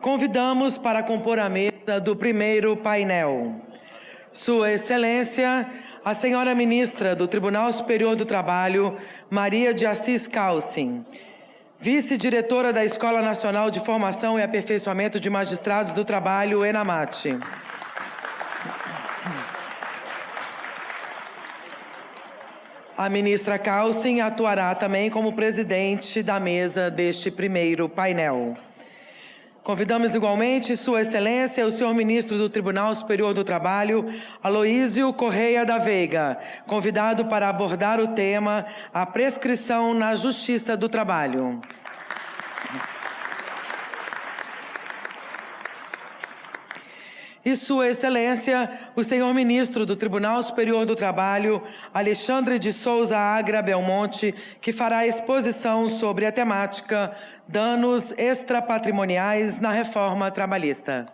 Convidamos para compor a mesa do primeiro painel Sua Excelência, a Senhora Ministra do Tribunal Superior do Trabalho, Maria de Assis Calcin, Vice-Diretora da Escola Nacional de Formação e Aperfeiçoamento de Magistrados do Trabalho, ENAMAT. A ministra Calcin atuará também como presidente da mesa deste primeiro painel. Convidamos igualmente Sua Excelência, o senhor ministro do Tribunal Superior do Trabalho, Aloísio Correia da Veiga, convidado para abordar o tema A Prescrição na Justiça do Trabalho. E Sua Excelência, o senhor ministro do Tribunal Superior do Trabalho, Alexandre de Souza Agra Belmonte, que fará exposição sobre a temática Danos extrapatrimoniais na reforma trabalhista.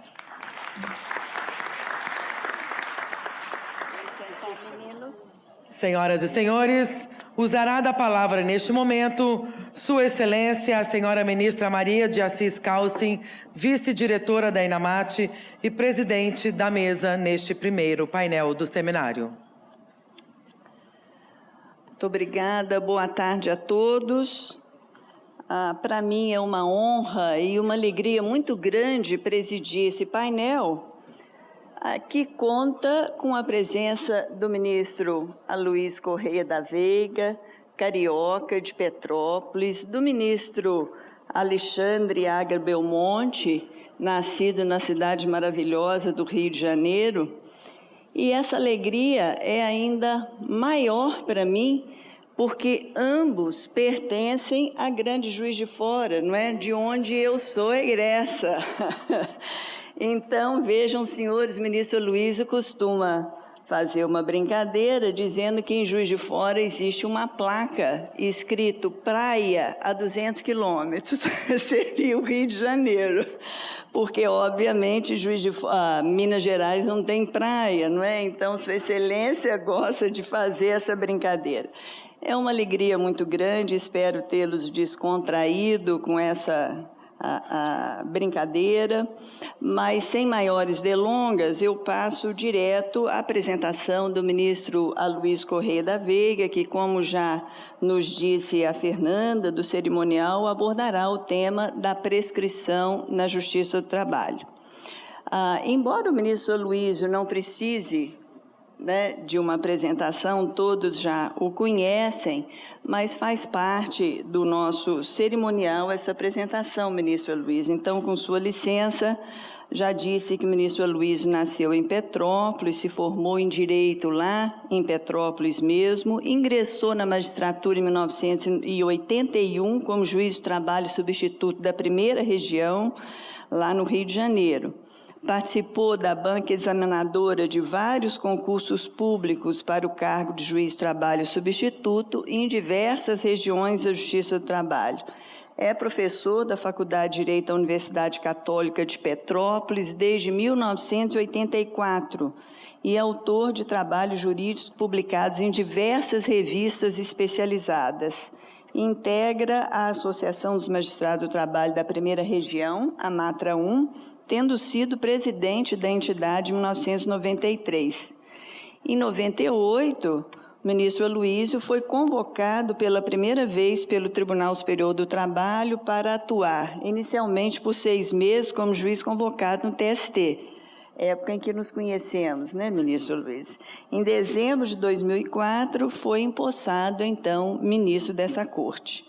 Senhoras e senhores, usará da palavra neste momento Sua Excelência, a senhora ministra Maria de Assis Calcin, vice-diretora da ENAMAT e presidente da mesa neste primeiro painel do seminário. Muito obrigada, boa tarde a todos. Para mim é uma honra e uma alegria muito grande presidir esse painel, que conta com a presença do ministro Aloísio Correia da Veiga, carioca de Petrópolis, do ministro Alexandre Agra Belmonte, nascido na cidade maravilhosa do Rio de Janeiro. E essa alegria é ainda maior para mim, porque ambos pertencem à Grande Juiz de Fora, não é? De onde eu sou egressa. Então, vejam, senhores, o ministro Aloísio costuma fazer uma brincadeira dizendo que em Juiz de Fora existe uma placa escrito praia a 200 quilômetros, seria o Rio de Janeiro, porque, obviamente, Minas Gerais não tem praia, não é? Então, Sua Excelência gosta de fazer essa brincadeira. É uma alegria muito grande, espero tê-los descontraído com essa a brincadeira, mas sem maiores delongas, eu passo direto à apresentação do ministro Aloísio Correia da Veiga, que, como já nos disse a Fernanda, do cerimonial, abordará o tema da prescrição na Justiça do Trabalho. Embora o ministro Aloísio não precise de uma apresentação, todos já o conhecem, mas faz parte do nosso cerimonial essa apresentação, ministro Aloísio. Então, com sua licença, já disse que o ministro Aloísio nasceu em Petrópolis, se formou em Direito lá em Petrópolis mesmo, ingressou na magistratura em 1981 como juiz de trabalho substituto da primeira região, lá no Rio de Janeiro. Participou da banca examinadora de vários concursos públicos para o cargo de juiz de trabalho substituto em diversas regiões da Justiça do Trabalho. É professor da Faculdade de Direito da Universidade Católica de Petrópolis desde 1984 e autor de trabalhos jurídicos publicados em diversas revistas especializadas. Integra a Associação dos Magistrados do Trabalho da Primeira Região, a Matra 1, tendo sido presidente da entidade em 1993. Em 98, o ministro Aloísio foi convocado pela primeira vez pelo Tribunal Superior do Trabalho para atuar, inicialmente por 6 meses, como juiz convocado no TST, época em que nos conhecemos, né, ministro Aloísio? Em dezembro de 2004, foi empossado, então, ministro dessa corte.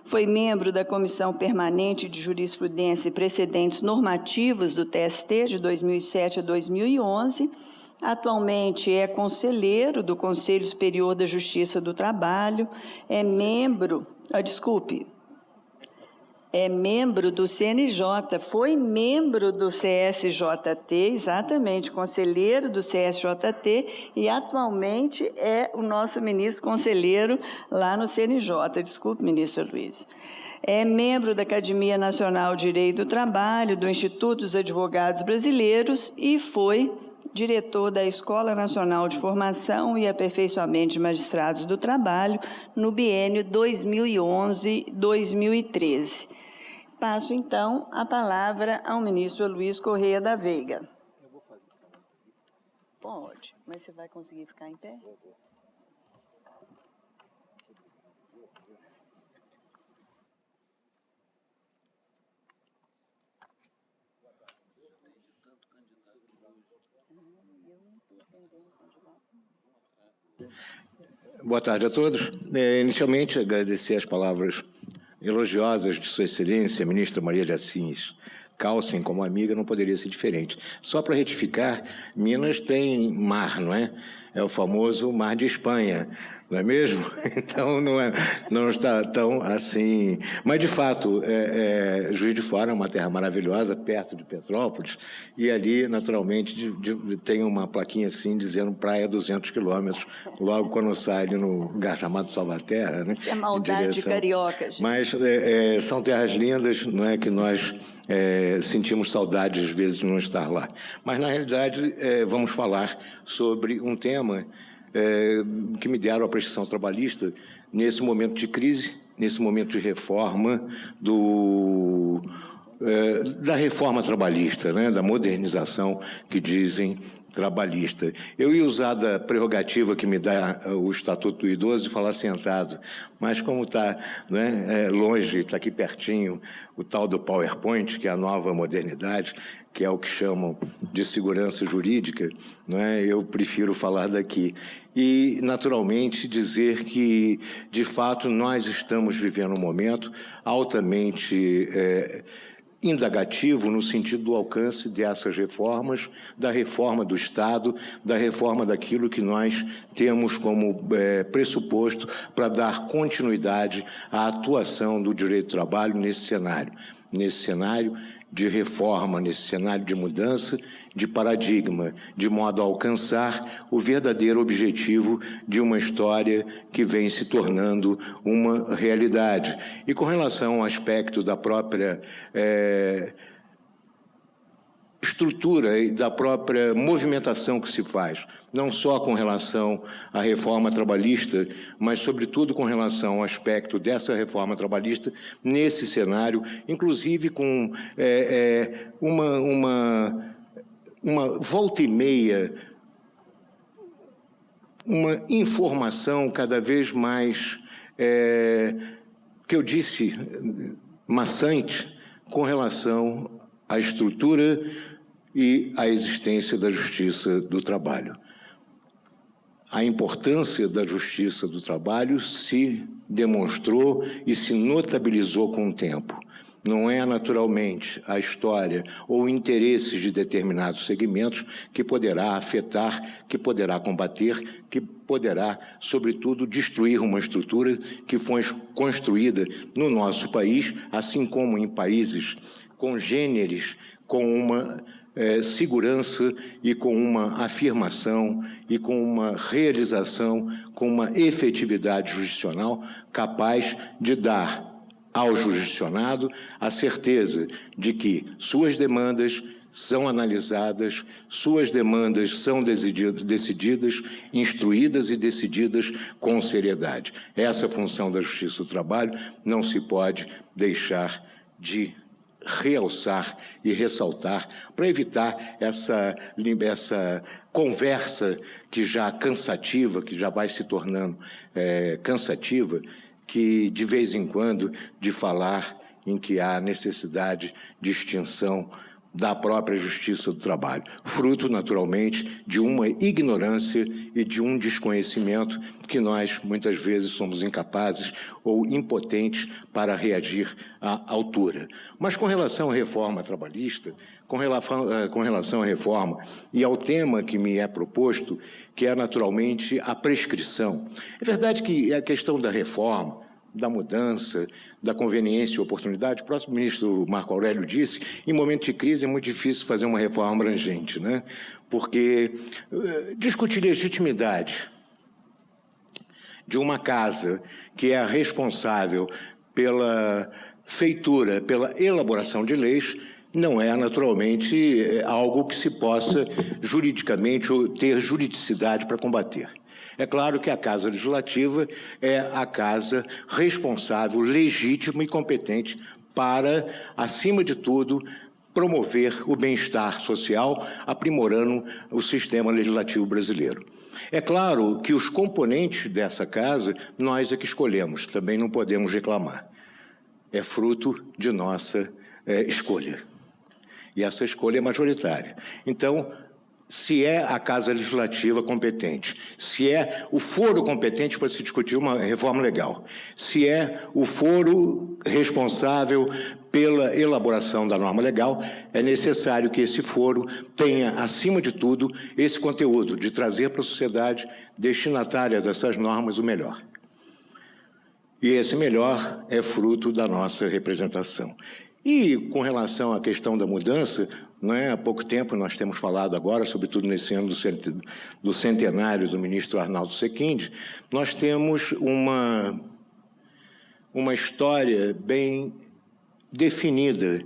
Foi membro da Comissão Permanente de Jurisprudência e Precedentes Normativos do TST de 2007 a 2011. Atualmente é conselheiro do Conselho Superior da Justiça do Trabalho, é membro do CNJ, foi membro do CSJT, exatamente, conselheiro do CSJT, e atualmente é o nosso ministro conselheiro lá no CNJ. Desculpe, ministro Aloísio. É membro da Academia Nacional de Direito do Trabalho, do Instituto dos Advogados Brasileiros e foi diretor da Escola Nacional de Formação e Aperfeiçoamento de Magistrados do Trabalho no biênio 2011-2013. Passo, então, a palavra ao ministro Luiz Correia da Veiga. Pode, mas você vai conseguir ficar em pé? Boa tarde a todos. Inicialmente, agradecer as palavras elogiosas de Sua Excelência, a ministra Maria de Assis Calcin, como amiga, não poderia ser diferente. Só para retificar, Minas tem mar, não é? É o famoso Mar de Espanha, não é mesmo? Então, não está tão assim... Mas, de fato, Juiz de Fora é uma terra maravilhosa, perto de Petrópolis, e ali, naturalmente, tem uma plaquinha assim, dizendo praia 200 quilômetros, logo quando sai ali no lugar chamado Salvaterra, né? Isso é maldade carioca, gente. Mas são terras lindas, não é, que nós sentimos saudade, às vezes, de não estar lá. Mas, na realidade, vamos falar sobre um tema que me deram a prestação trabalhista nesse momento de crise, nesse momento de reforma da reforma trabalhista, né, da modernização que dizem trabalhista. Eu ia usar da prerrogativa que me dá o Estatuto do Idoso e falar sentado, mas como está, né, longe, está aqui pertinho, o tal do PowerPoint, que é a nova modernidade, que é o que chamam de segurança jurídica, não é? Eu prefiro falar daqui. E, naturalmente, dizer que, de fato, nós estamos vivendo um momento altamente indagativo no sentido do alcance dessas reformas, da reforma do Estado, da reforma daquilo que nós temos como pressuposto para dar continuidade à atuação do direito do trabalho nesse cenário de reforma, nesse cenário de mudança de paradigma, de modo a alcançar o verdadeiro objetivo de uma história que vem se tornando uma realidade. E com relação ao aspecto da própria estrutura e da própria movimentação que se faz, não só com relação à reforma trabalhista, mas, sobretudo, com relação ao aspecto dessa reforma trabalhista nesse cenário, inclusive com uma volta e meia, uma informação cada vez mais, que eu disse, maçante, com relação à estrutura e à existência da Justiça do Trabalho. A importância da Justiça do Trabalho se demonstrou e se notabilizou com o tempo. Não é, naturalmente, a história ou interesses de determinados segmentos que poderá afetar, que poderá combater, que poderá, sobretudo, destruir uma estrutura que foi construída no nosso país, assim como em países congêneres, com uma segurança e com uma afirmação e com uma realização, com uma efetividade jurisdicional capaz de dar ao jurisdicionado a certeza de que suas demandas são analisadas, suas demandas são decididas, instruídas e decididas com seriedade. Essa função da Justiça do Trabalho não se pode deixar de realçar e ressaltar para evitar essa conversa que já cansativa, que já vai se tornando cansativa, que de vez em quando de falar em que há necessidade de extinção da própria Justiça do Trabalho, fruto, naturalmente, de uma ignorância e de um desconhecimento que nós, muitas vezes, somos incapazes ou impotentes para reagir à altura. Mas com relação à reforma trabalhista, com relação à reforma e ao tema que me é proposto, que é, naturalmente, a prescrição. É verdade que a questão da reforma, da mudança, da conveniência e oportunidade, o próximo ministro Marco Aurélio disse, em momento de crise é muito difícil fazer uma reforma abrangente, né? Porque discutir legitimidade de uma casa que é a responsável pela feitura, pela elaboração de leis, não é, naturalmente, algo que se possa juridicamente ou ter juridicidade para combater. É claro que a Casa Legislativa é a casa responsável, legítima e competente para, acima de tudo, promover o bem-estar social, aprimorando o sistema legislativo brasileiro. É claro que os componentes dessa casa, nós é que escolhemos, também não podemos reclamar. É fruto de nossa escolha. E essa escolha é majoritária. Então, se é a Casa Legislativa competente, se é o foro competente para se discutir uma reforma legal, se é o foro responsável pela elaboração da norma legal, é necessário que esse foro tenha, acima de tudo, esse conteúdo de trazer para a sociedade destinatária dessas normas o melhor. E esse melhor é fruto da nossa representação. E, com relação à questão da mudança, há pouco tempo nós temos falado agora, sobretudo nesse ano do centenário do ministro Arnaldo Sequindi, nós temos uma história bem definida.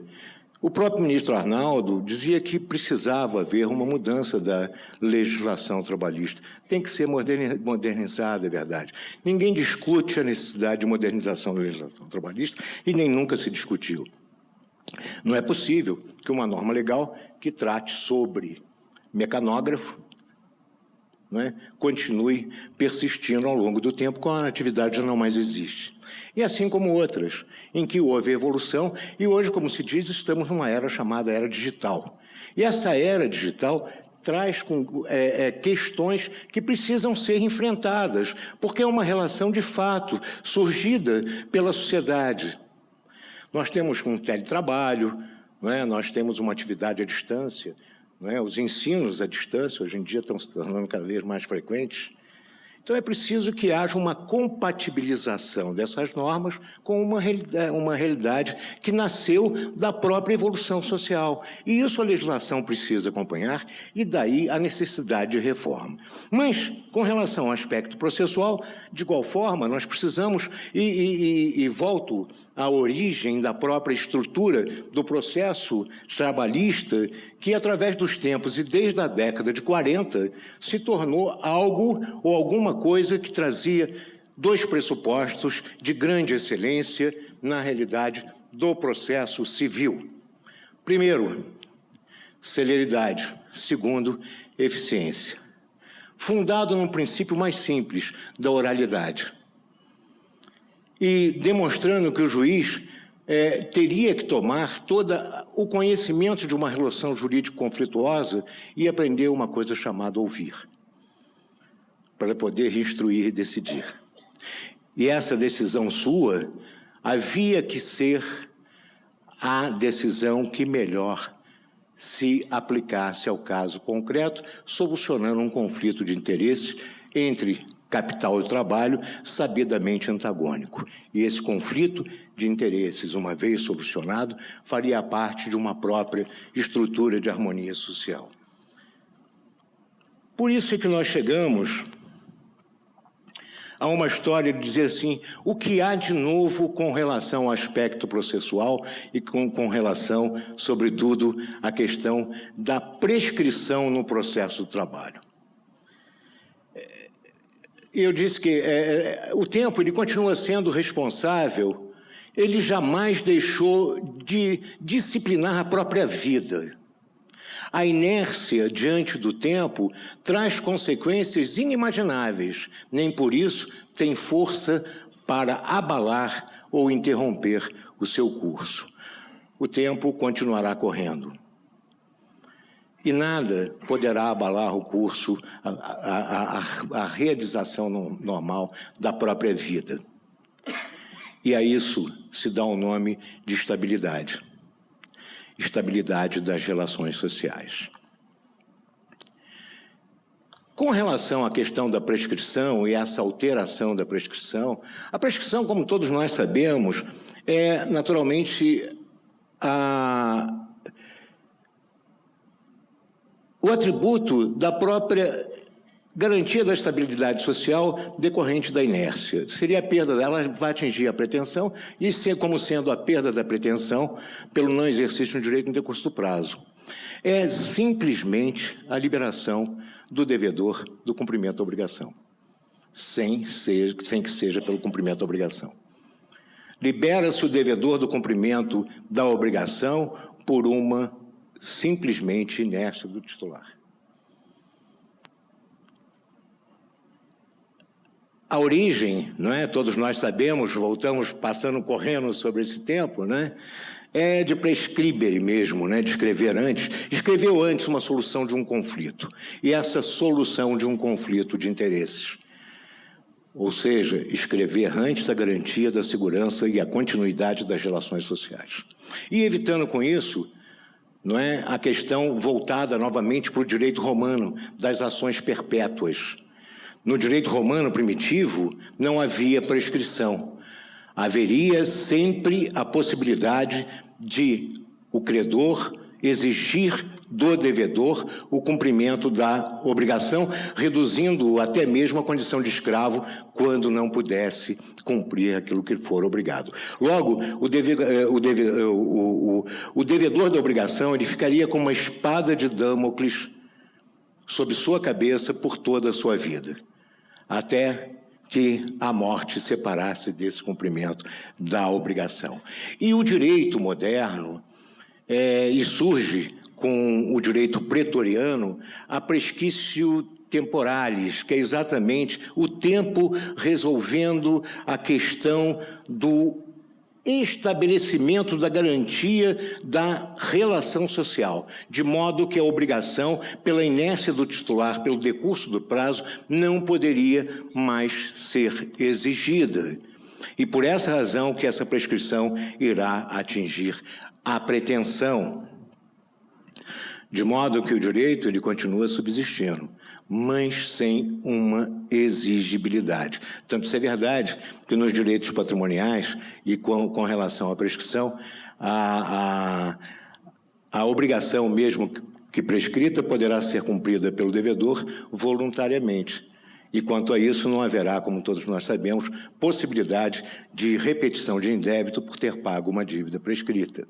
O próprio ministro Arnaldo dizia que precisava haver uma mudança da legislação trabalhista. Tem que ser modernizada, é verdade. Ninguém discute a necessidade de modernização da legislação trabalhista e nem nunca se discutiu. Não é possível que uma norma legal que trate sobre mecanógrafo continue persistindo ao longo do tempo, quando a atividade já não mais existe. E assim como outras, em que houve evolução, e hoje, como se diz, estamos numa era chamada era digital. E essa era digital traz questões que precisam ser enfrentadas, porque é uma relação de fato surgida pela sociedade. Nós temos um teletrabalho, nós temos uma atividade à distância, os ensinos à distância hoje em dia estão se tornando cada vez mais frequentes. Então, é preciso que haja uma compatibilização dessas normas com uma realidade que nasceu da própria evolução social. E isso a legislação precisa acompanhar, e daí a necessidade de reforma. Mas, com relação ao aspecto processual, de igual forma, nós precisamos, e volto à origem da própria estrutura do processo trabalhista, que, através dos tempos e desde a década de 40, se tornou algo ou alguma coisa que trazia dois pressupostos de grande excelência na realidade do processo civil. Primeiro, celeridade. Segundo, eficiência. Fundado num princípio mais simples da oralidade. E demonstrando que o juiz teria que tomar todo o conhecimento de uma relação jurídica conflituosa e aprender uma coisa chamada ouvir, para poder instruir e decidir. E essa decisão sua havia que ser a decisão que melhor se aplicasse ao caso concreto, solucionando um conflito de interesses entre capital e trabalho sabidamente antagônico. E esse conflito de interesses, uma vez solucionado, faria parte de uma própria estrutura de harmonia social. Por isso é que nós chegamos a uma história de dizer assim, o que há de novo com relação ao aspecto processual e com relação, sobretudo, à questão da prescrição no processo do trabalho. Eu disse que o tempo ele continua sendo responsável, ele jamais deixou de disciplinar a própria vida. A inércia diante do tempo traz consequências inimagináveis, nem por isso tem força para abalar ou interromper o seu curso. O tempo continuará correndo. E nada poderá abalar o curso, a realização normal da própria vida. E a isso se dá o nome de estabilidade. Estabilidade das relações sociais. Com relação à questão da prescrição e essa alteração da prescrição, a prescrição, como todos nós sabemos, é naturalmente o atributo da própria garantia da estabilidade social decorrente da inércia. Seria a perda dela, vai atingir a pretensão, e como sendo a perda da pretensão pelo não exercício de um direito no decurso do prazo. É simplesmente a liberação do devedor do cumprimento da obrigação, sem que seja pelo cumprimento da obrigação. Libera-se o devedor do cumprimento da obrigação por uma simplesmente inércia do titular. A origem, não é? Todos nós sabemos, voltamos passando correndo sobre esse tempo, né? É de prescribere mesmo, né? De escrever antes. Escreveu antes uma solução de um conflito. E essa solução de um conflito de interesses. Ou seja, escrever antes a garantia da segurança e a continuidade das relações sociais. E evitando com isso, não é, a questão voltada novamente para o direito romano das ações perpétuas. No direito romano primitivo, não havia prescrição. Haveria sempre a possibilidade de o credor exigir do devedor o cumprimento da obrigação, reduzindo até mesmo a condição de escravo quando não pudesse cumprir aquilo que for obrigado. Logo, o devedor da obrigação ele ficaria com uma espada de Damocles sobre sua cabeça por toda a sua vida, até que a morte separasse desse cumprimento da obrigação. E o direito moderno, e surge com o direito pretoriano, a prescriptio temporalis, que é exatamente o tempo resolvendo a questão do estabelecimento da garantia da relação social, de modo que a obrigação, pela inércia do titular, pelo decurso do prazo, não poderia mais ser exigida. E por essa razão que essa prescrição irá atingir a pretensão, de modo que o direito ele continua subsistindo, mas sem uma exigibilidade. Tanto isso é verdade que nos direitos patrimoniais e com relação à prescrição, a obrigação mesmo que prescrita poderá ser cumprida pelo devedor voluntariamente. E quanto a isso, não haverá, como todos nós sabemos, possibilidade de repetição de indébito por ter pago uma dívida prescrita.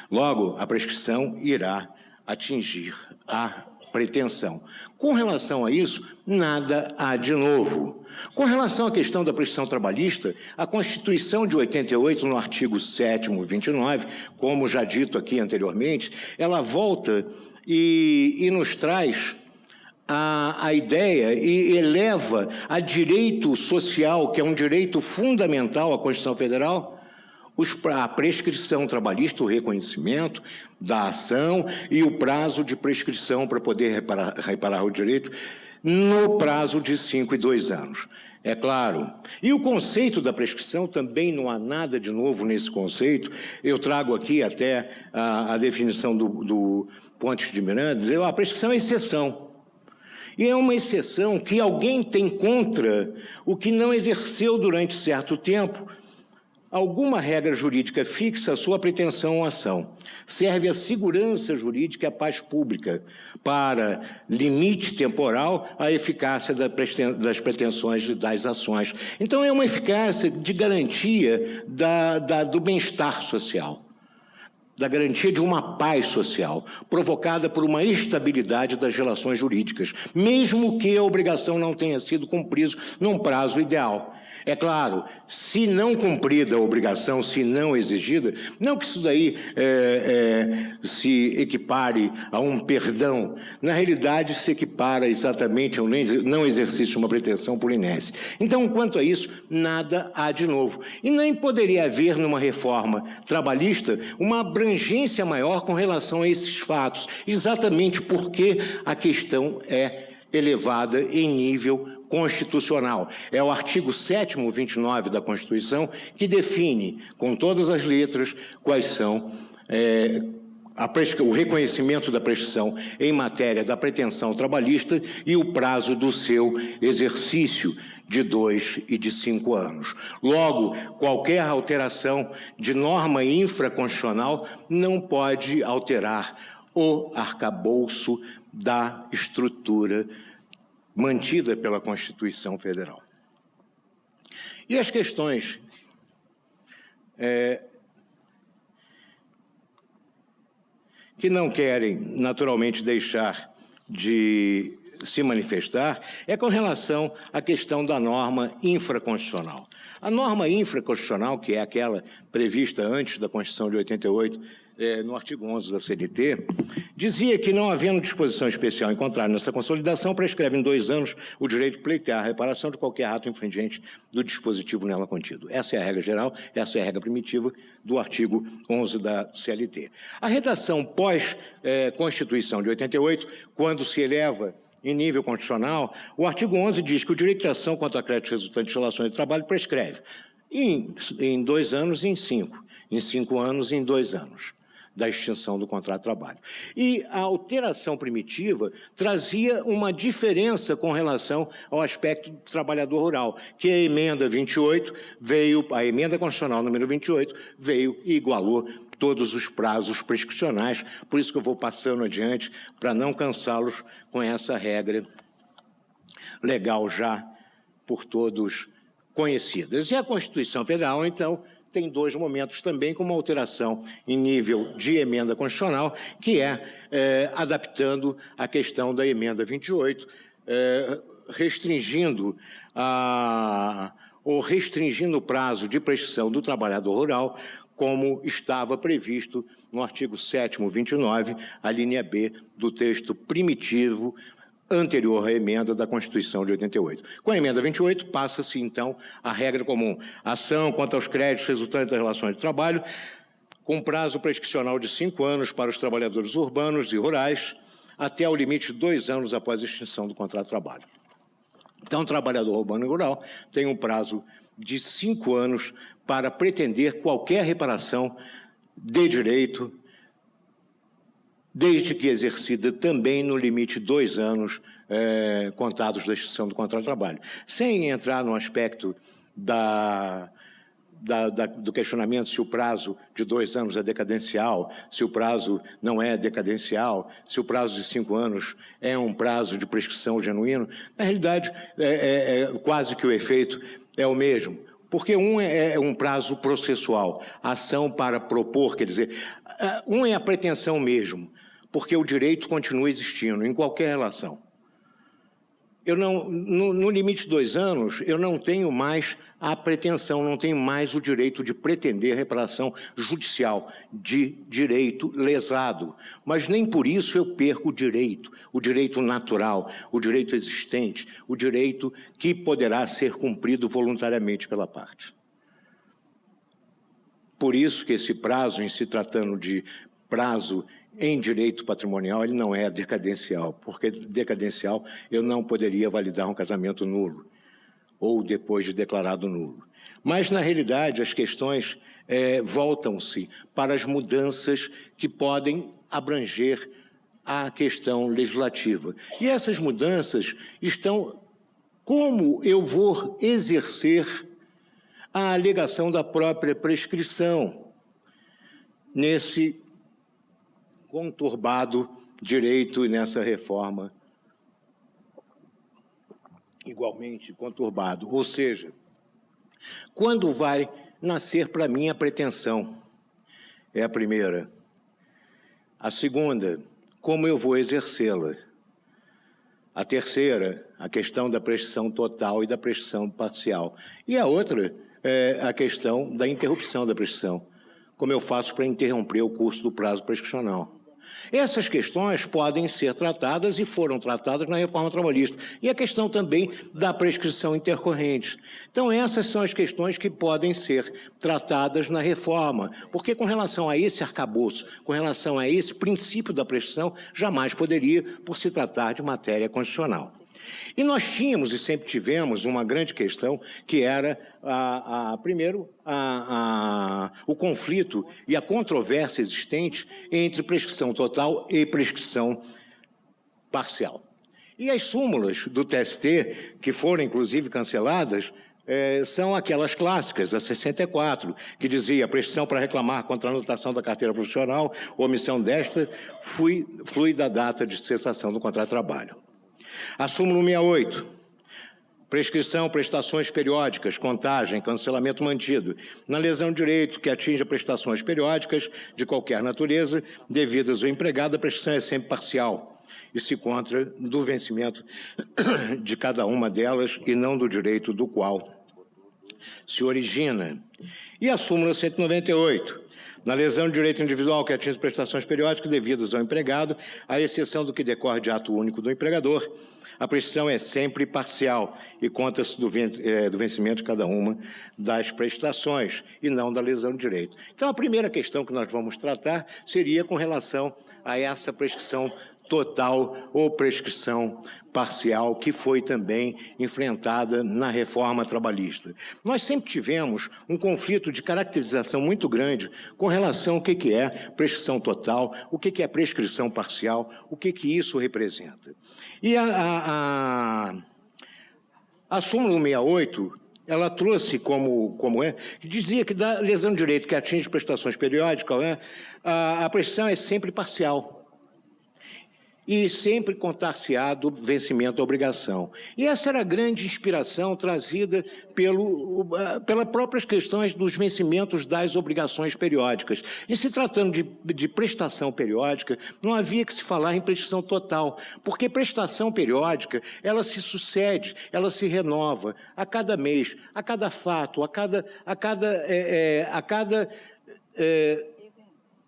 Logo, a prescrição irá atingir a pretensão. Com relação a isso, nada há de novo. Com relação à questão da prescrição trabalhista, a Constituição de 88, no artigo 7º, 29, como já dito aqui anteriormente, ela volta e nos traz a ideia e eleva a direito social, que é um direito fundamental à Constituição Federal, a prescrição trabalhista, o reconhecimento da ação e o prazo de prescrição para poder reparar o direito no prazo de 5 e 2 anos. É claro. E o conceito da prescrição também não há nada de novo nesse conceito. Eu trago aqui até a definição do Pontes de Miranda, a prescrição é exceção. E é uma exceção que alguém tem contra o que não exerceu durante certo tempo. Alguma regra jurídica fixa a sua pretensão ou ação. Serve à segurança jurídica e à paz pública, para limite temporal à eficácia das pretensões das ações. Então, é uma eficácia de garantia do bem-estar social, da garantia de uma paz social, provocada por uma estabilidade das relações jurídicas, mesmo que a obrigação não tenha sido cumprida num prazo ideal. É claro, se não cumprida a obrigação, se não exigida, não que isso daí se equipare a um perdão, na realidade se equipara exatamente ao não exercício de uma pretensão por inércia. Então, quanto a isso, nada há de novo. E nem poderia haver numa reforma trabalhista uma abrangência maior com relação a esses fatos, exatamente porque a questão é elevada em nível constitucional. É o artigo 7º, 29 da Constituição que define, com todas as letras, quais são o reconhecimento da prescrição em matéria da pretensão trabalhista e o prazo do seu exercício de 2 e de 5 anos. Logo, qualquer alteração de norma infraconstitucional não pode alterar o arcabouço da estrutura mantida pela Constituição Federal. E as questões que não querem, naturalmente, deixar de se manifestar é com relação à questão da norma infraconstitucional. A norma infraconstitucional, que é aquela prevista antes da Constituição de 88, no artigo 11 da CNT, dizia que, não havendo disposição especial em contrário nessa consolidação, prescreve em 2 anos o direito de pleitear a reparação de qualquer ato infringente do dispositivo nela contido. Essa é a regra geral, essa é a regra primitiva do artigo 11 da CLT. A redação pós-Constituição de 88, quando se eleva em nível constitucional, o artigo 11 diz que o direito de ação contra crédito resultante de relações de trabalho prescreve em 2 anos e em 5. Em 5 anos e em 2 anos da extinção do contrato de trabalho. E a alteração primitiva trazia uma diferença com relação ao aspecto do trabalhador rural, que a emenda 28 veio, a emenda constitucional número 28 veio e igualou todos os prazos prescricionais, por isso que eu vou passando adiante, para não cansá-los com essa regra legal já por todos conhecidas. E a Constituição Federal, então, tem 2 momentos também com uma alteração em nível de emenda constitucional, que adaptando a questão da emenda 28, restringindo o prazo de prescrição do trabalhador rural, como estava previsto no artigo 7º, 29, a linha B do texto primitivo anterior à emenda da Constituição de 88. Com a emenda 28, passa-se, então, a regra comum. Ação quanto aos créditos resultantes das relações de trabalho, com prazo prescricional de 5 anos para os trabalhadores urbanos e rurais, até o limite de 2 anos após a extinção do contrato de trabalho. Então, o trabalhador urbano e rural tem um prazo de 5 anos para pretender qualquer reparação de direito, desde que exercida também no limite de 2 anos contados da extinção do contrato de trabalho. Sem entrar no aspecto do questionamento se o prazo de 2 anos é decadencial, se o prazo não é decadencial, se o prazo de 5 anos é um prazo de prescrição genuíno, na realidade, quase que o efeito é o mesmo. Porque um é um prazo processual, ação para propor, quer dizer, um é a pretensão mesmo, porque o direito continua existindo em qualquer relação. No limite de 2 anos, eu não tenho mais a pretensão, não tenho mais o direito de pretender reparação judicial de direito lesado. Mas nem por isso eu perco o direito natural, o direito existente, o direito que poderá ser cumprido voluntariamente pela parte. Por isso que esse prazo, em se tratando de prazo em direito patrimonial, ele não é decadencial, porque decadencial eu não poderia validar um casamento nulo, ou depois de declarado nulo. Mas, na realidade, as questões voltam-se para as mudanças que podem abranger a questão legislativa. E essas mudanças estão como eu vou exercer a alegação da própria prescrição nesse conturbado direito e nessa reforma igualmente conturbado. Ou seja, quando vai nascer para mim a pretensão? É a primeira. A segunda, como eu vou exercê-la? A terceira, a questão da prescrição total e da prescrição parcial. E a outra é a questão da interrupção da prescrição. Como eu faço para interromper o curso do prazo prescricional? Essas questões podem ser tratadas e foram tratadas na reforma trabalhista. E a questão também da prescrição intercorrente. Então, essas são as questões que podem ser tratadas na reforma, porque com relação a esse arcabouço, com relação a esse princípio da prescrição, jamais poderia, por se tratar de matéria constitucional. E nós tínhamos e sempre tivemos uma grande questão, que era, primeiro, o conflito e a controvérsia existente entre prescrição total e prescrição parcial. E as súmulas do TST, que foram, inclusive, canceladas, são aquelas clássicas, a 64, que dizia: a prescrição para reclamar contra a anotação da carteira profissional, omissão desta, flui da data de cessação do contrato de trabalho. A súmula 68, prescrição, prestações periódicas, contagem, cancelamento mantido. Na lesão de direito que atinja prestações periódicas de qualquer natureza, devidas ao empregado, a prescrição é sempre parcial. e se encontra do vencimento de cada uma delas e não do direito do qual se origina. E a súmula 198, na lesão de direito individual que atinge prestações periódicas devidas ao empregado, à exceção do que decorre de ato único do empregador, a prescrição é sempre parcial e conta-se do vencimento de cada uma das prestações e não da lesão de direito. Então, a primeira questão que nós vamos tratar seria com relação a essa prescrição total ou prescrição parcial que foi também enfrentada na reforma trabalhista. Nós sempre tivemos um conflito de caracterização muito grande com relação ao que é prescrição total, o que é prescrição parcial, o que isso representa. E a súmula 168, ela trouxe dizia que da lesão de direito que atinge prestações periódicas, a prescrição é sempre parcial e sempre contar-se-á do vencimento da obrigação. E essa era a grande inspiração trazida pelas próprias questões dos vencimentos das obrigações periódicas. E se tratando de prestação periódica, não havia que se falar em prestação total, porque prestação periódica, ela se sucede, ela se renova a cada mês, a cada fato, a cada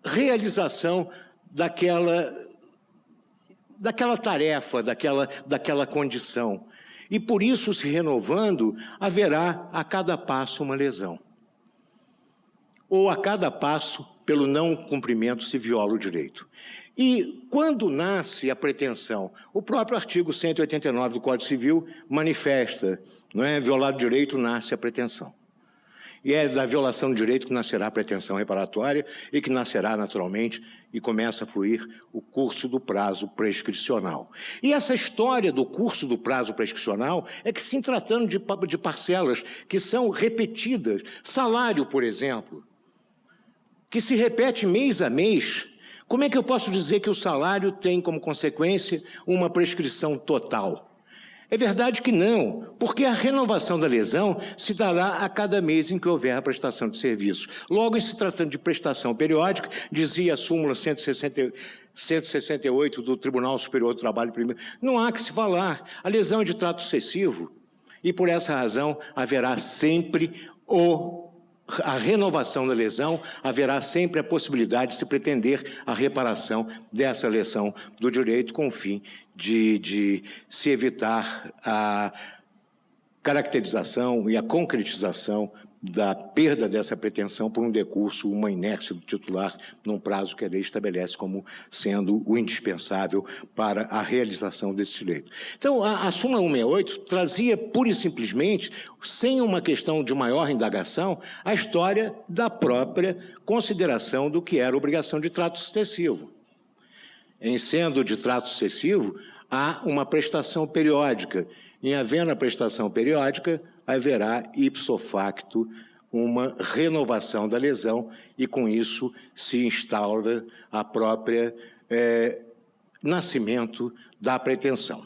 realização daquela tarefa, daquela condição. E por isso, se renovando, haverá a cada passo uma lesão. Ou a cada passo, pelo não cumprimento, se viola o direito. E quando nasce a pretensão, o próprio artigo 189 do Código Civil manifesta, não é? Violado o direito, nasce a pretensão. E é da violação do direito que nascerá a pretensão reparatória e que nascerá, naturalmente, e começa a fluir o curso do prazo prescricional. E essa história do curso do prazo prescricional é que, se tratando de parcelas que são repetidas, salário, por exemplo, que se repete mês a mês, como é que eu posso dizer que o salário tem como consequência uma prescrição total? É verdade que não, porque a renovação da lesão se dará a cada mês em que houver a prestação de serviços. Logo, em se tratando de prestação periódica, dizia a súmula 168 do Tribunal Superior do Trabalho primeiro, não há que se falar, a lesão é de trato sucessivo, e por essa razão haverá sempre a renovação da lesão, haverá sempre a possibilidade de se pretender a reparação dessa lesão do direito com o fim de se evitar a caracterização e a concretização da perda dessa pretensão por um decurso, uma inércia do titular, num prazo que a lei estabelece como sendo o indispensável para a realização desse direito. Então, a súmula 168 trazia, pura e simplesmente, sem uma questão de maior indagação, a história da própria consideração do que era obrigação de trato sucessivo. Em sendo de trato sucessivo, há uma prestação periódica. Em havendo a prestação periódica, haverá ipso facto uma renovação da lesão e, com isso, se instaura a própria nascimento da pretensão.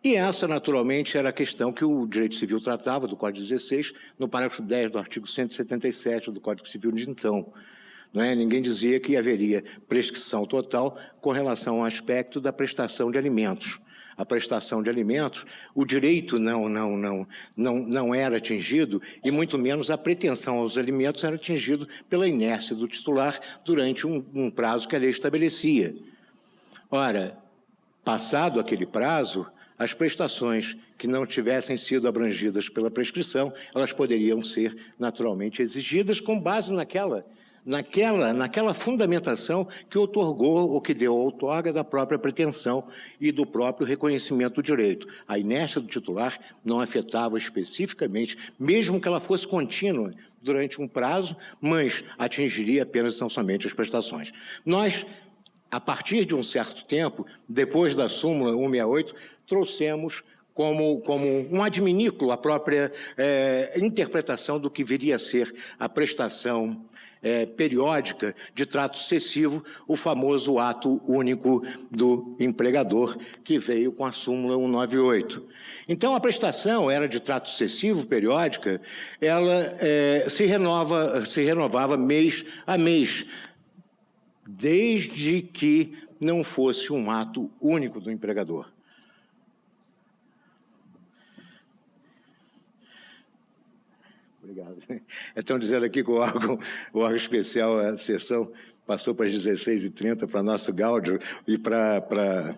E essa, naturalmente, era a questão que o direito civil tratava, do Código 16, no parágrafo 10 do artigo 177 do Código Civil de então. Não é? Ninguém dizia que haveria prescrição total com relação ao aspecto da prestação de alimentos. A prestação de alimentos, o direito não era atingido e muito menos a pretensão aos alimentos era atingido pela inércia do titular durante um prazo que a lei estabelecia. Ora, passado aquele prazo, as prestações que não tivessem sido abrangidas pela prescrição, elas poderiam ser naturalmente exigidas com base naquela fundamentação que outorgou ou que deu a outorga da própria pretensão e do próprio reconhecimento do direito. A inércia do titular não afetava especificamente, mesmo que ela fosse contínua durante um prazo, mas atingiria apenas e tão somente as prestações. Nós, a partir de um certo tempo, depois da súmula 168, trouxemos como um adminículo a própria interpretação do que viria a ser a prestação periódica de trato sucessivo, o famoso ato único do empregador, que veio com a súmula 198. Então, a prestação era de trato sucessivo, periódica, ela se renovava mês a mês, desde que não fosse um ato único do empregador. Obrigado. Estão dizendo aqui que o órgão especial, a sessão, passou para as 16h30 para nosso gáudio e para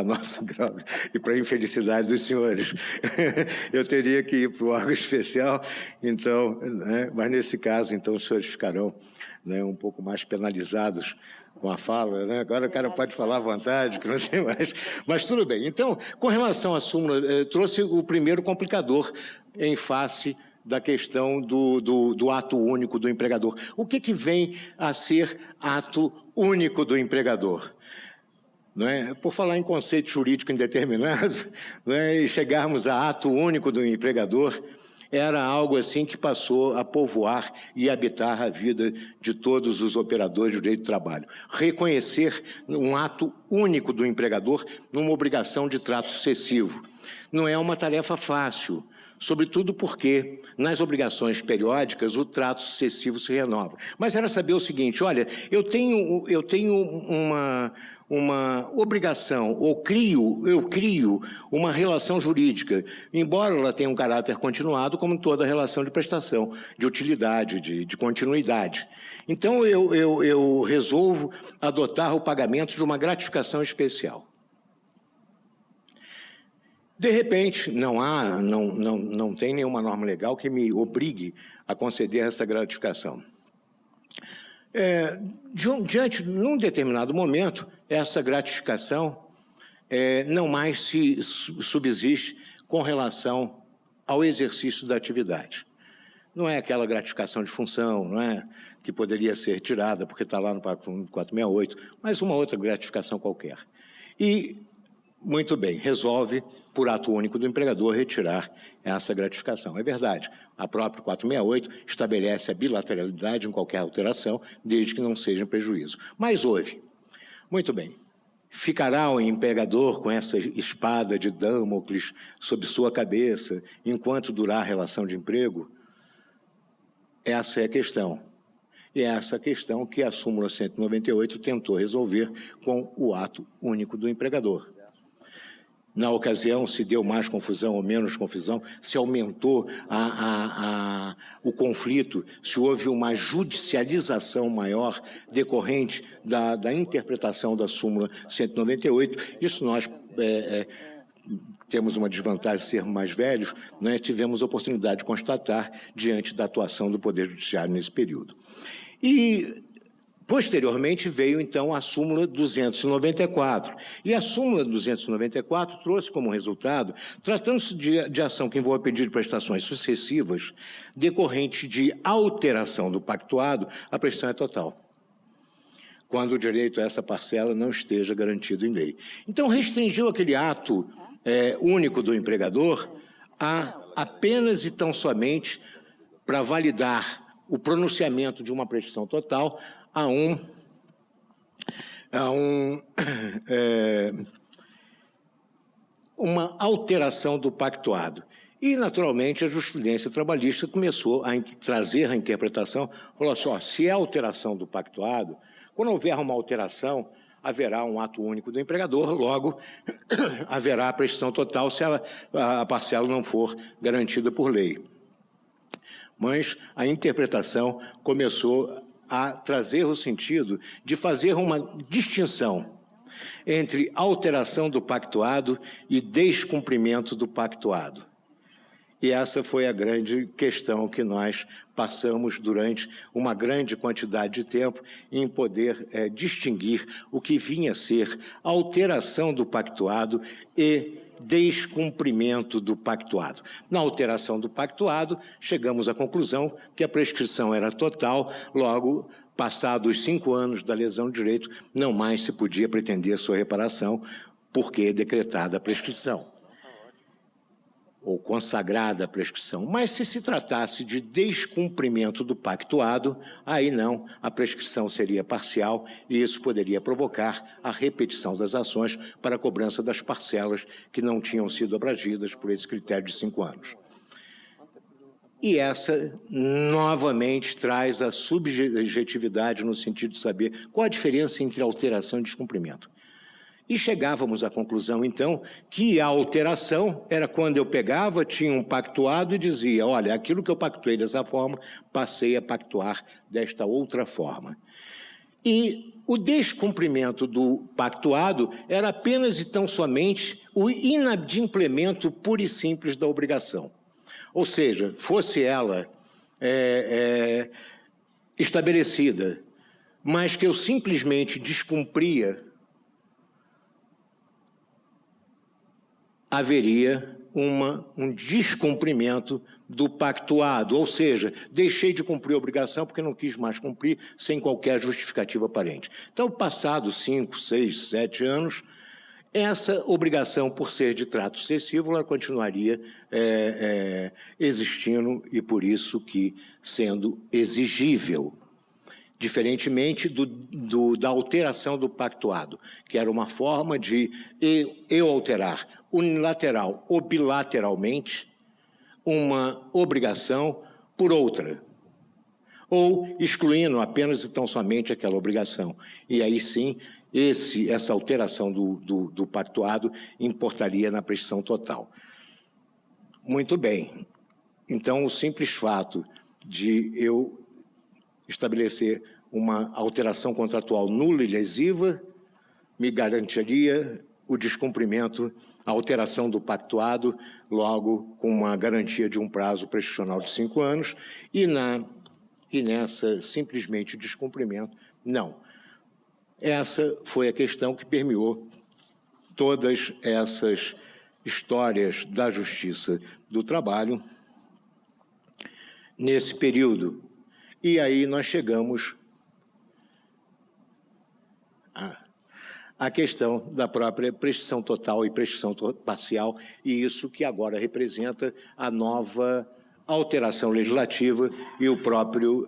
nosso grau e para a infelicidade dos senhores. Eu teria que ir para o órgão especial, então, né, mas nesse caso, então, os senhores ficarão, né, um pouco mais penalizados com a fala, né? Agora o cara pode falar à vontade, que não tem mais. Mas tudo bem. Então, com relação à súmula, trouxe o primeiro complicador em face da questão do ato único do empregador. O que vem a ser ato único do empregador? Não é? Por falar em conceito jurídico indeterminado, não é? E chegarmos a ato único do empregador, era algo assim que passou a povoar e habitar a vida de todos os operadores do direito do trabalho. Reconhecer um ato único do empregador numa obrigação de trato sucessivo. Não é uma tarefa fácil, sobretudo porque, nas obrigações periódicas, o trato sucessivo se renova. Mas era saber o seguinte, olha, eu tenho uma obrigação, ou eu crio uma relação jurídica, embora ela tenha um caráter continuado, como toda relação de prestação, de utilidade, de continuidade. Então, eu resolvo adotar o pagamento de uma gratificação especial. De repente, não tem nenhuma norma legal que me obrigue a conceder essa gratificação. Num determinado momento, essa gratificação não mais se subsiste com relação ao exercício da atividade. Não é aquela gratificação de função, não é, que poderia ser tirada porque está lá no parágrafo 468, mas uma outra gratificação qualquer. E, muito bem, resolve, por ato único do empregador, retirar essa gratificação. É verdade, a própria 468 estabelece a bilateralidade em qualquer alteração, desde que não seja em prejuízo. Mas houve. Muito bem. Ficará o empregador com essa espada de Damocles sobre sua cabeça enquanto durar a relação de emprego? Essa é a questão. E é essa questão que a súmula 198 tentou resolver com o ato único do empregador. Na ocasião, se deu mais confusão ou menos confusão, se aumentou o conflito, se houve uma judicialização maior decorrente da interpretação da súmula 198. Isso nós temos uma desvantagem de sermos mais velhos, né? Tivemos a oportunidade de constatar diante da atuação do Poder Judiciário nesse período. E posteriormente veio, então, a súmula 294. E a súmula 294 trouxe como resultado, tratando-se de ação que envolve pedido de prestações sucessivas, decorrente de alteração do pactuado, a prestação é total, quando o direito a essa parcela não esteja garantido em lei. Então, restringiu aquele ato único do empregador a apenas e tão somente para validar o pronunciamento de uma prestação total uma alteração do pactuado. E, naturalmente, a jurisprudência trabalhista começou a trazer a interpretação, falou assim, ó, se é alteração do pactuado, quando houver uma alteração, haverá um ato único do empregador, logo haverá a prestação total se a parcela não for garantida por lei. Mas a interpretação começou a trazer o sentido de fazer uma distinção entre alteração do pactuado e descumprimento do pactuado. E essa foi a grande questão que nós passamos durante uma grande quantidade de tempo em poder distinguir o que vinha a ser alteração do pactuado e descumprimento do pactuado. Na alteração do pactuado, chegamos à conclusão que a prescrição era total, logo, passados 5 anos da lesão de direito, não mais se podia pretender sua reparação, porque é decretada a prescrição, ou consagrada a prescrição. Mas se tratasse de descumprimento do pactuado, aí não, a prescrição seria parcial e isso poderia provocar a repetição das ações para a cobrança das parcelas que não tinham sido abrangidas por esse critério de 5 anos. E essa, novamente, traz a subjetividade no sentido de saber qual a diferença entre alteração e descumprimento. E chegávamos à conclusão, então, que a alteração era quando eu pegava, tinha um pactuado e dizia, olha, aquilo que eu pactuei dessa forma, passei a pactuar desta outra forma. E o descumprimento do pactuado era apenas e tão somente o inadimplemento puro e simples da obrigação. Ou seja, fosse ela estabelecida, mas que eu simplesmente descumpria, haveria um descumprimento do pactuado, ou seja, deixei de cumprir a obrigação porque não quis mais cumprir sem qualquer justificativa aparente. Então, passados 5, 6, 7 anos, essa obrigação, por ser de trato sucessivo, ela continuaria existindo e, por isso, que sendo exigível. Diferentemente da alteração do pactuado, que era uma forma de eu alterar unilateral ou bilateralmente uma obrigação por outra, ou excluindo apenas e tão somente aquela obrigação. E aí sim, essa alteração do pactuado importaria na prestação total. Muito bem. Então, o simples fato de eu estabelecer uma alteração contratual nula e lesiva me garantiria o descumprimento, a alteração do pactuado, logo com uma garantia de um prazo prescricional de 5 anos, e nessa simplesmente descumprimento, não. Essa foi a questão que permeou todas essas histórias da Justiça do Trabalho nesse período. E aí nós chegamos à questão da própria prestação total e prestação parcial, e isso que agora representa a nova alteração legislativa e o próprio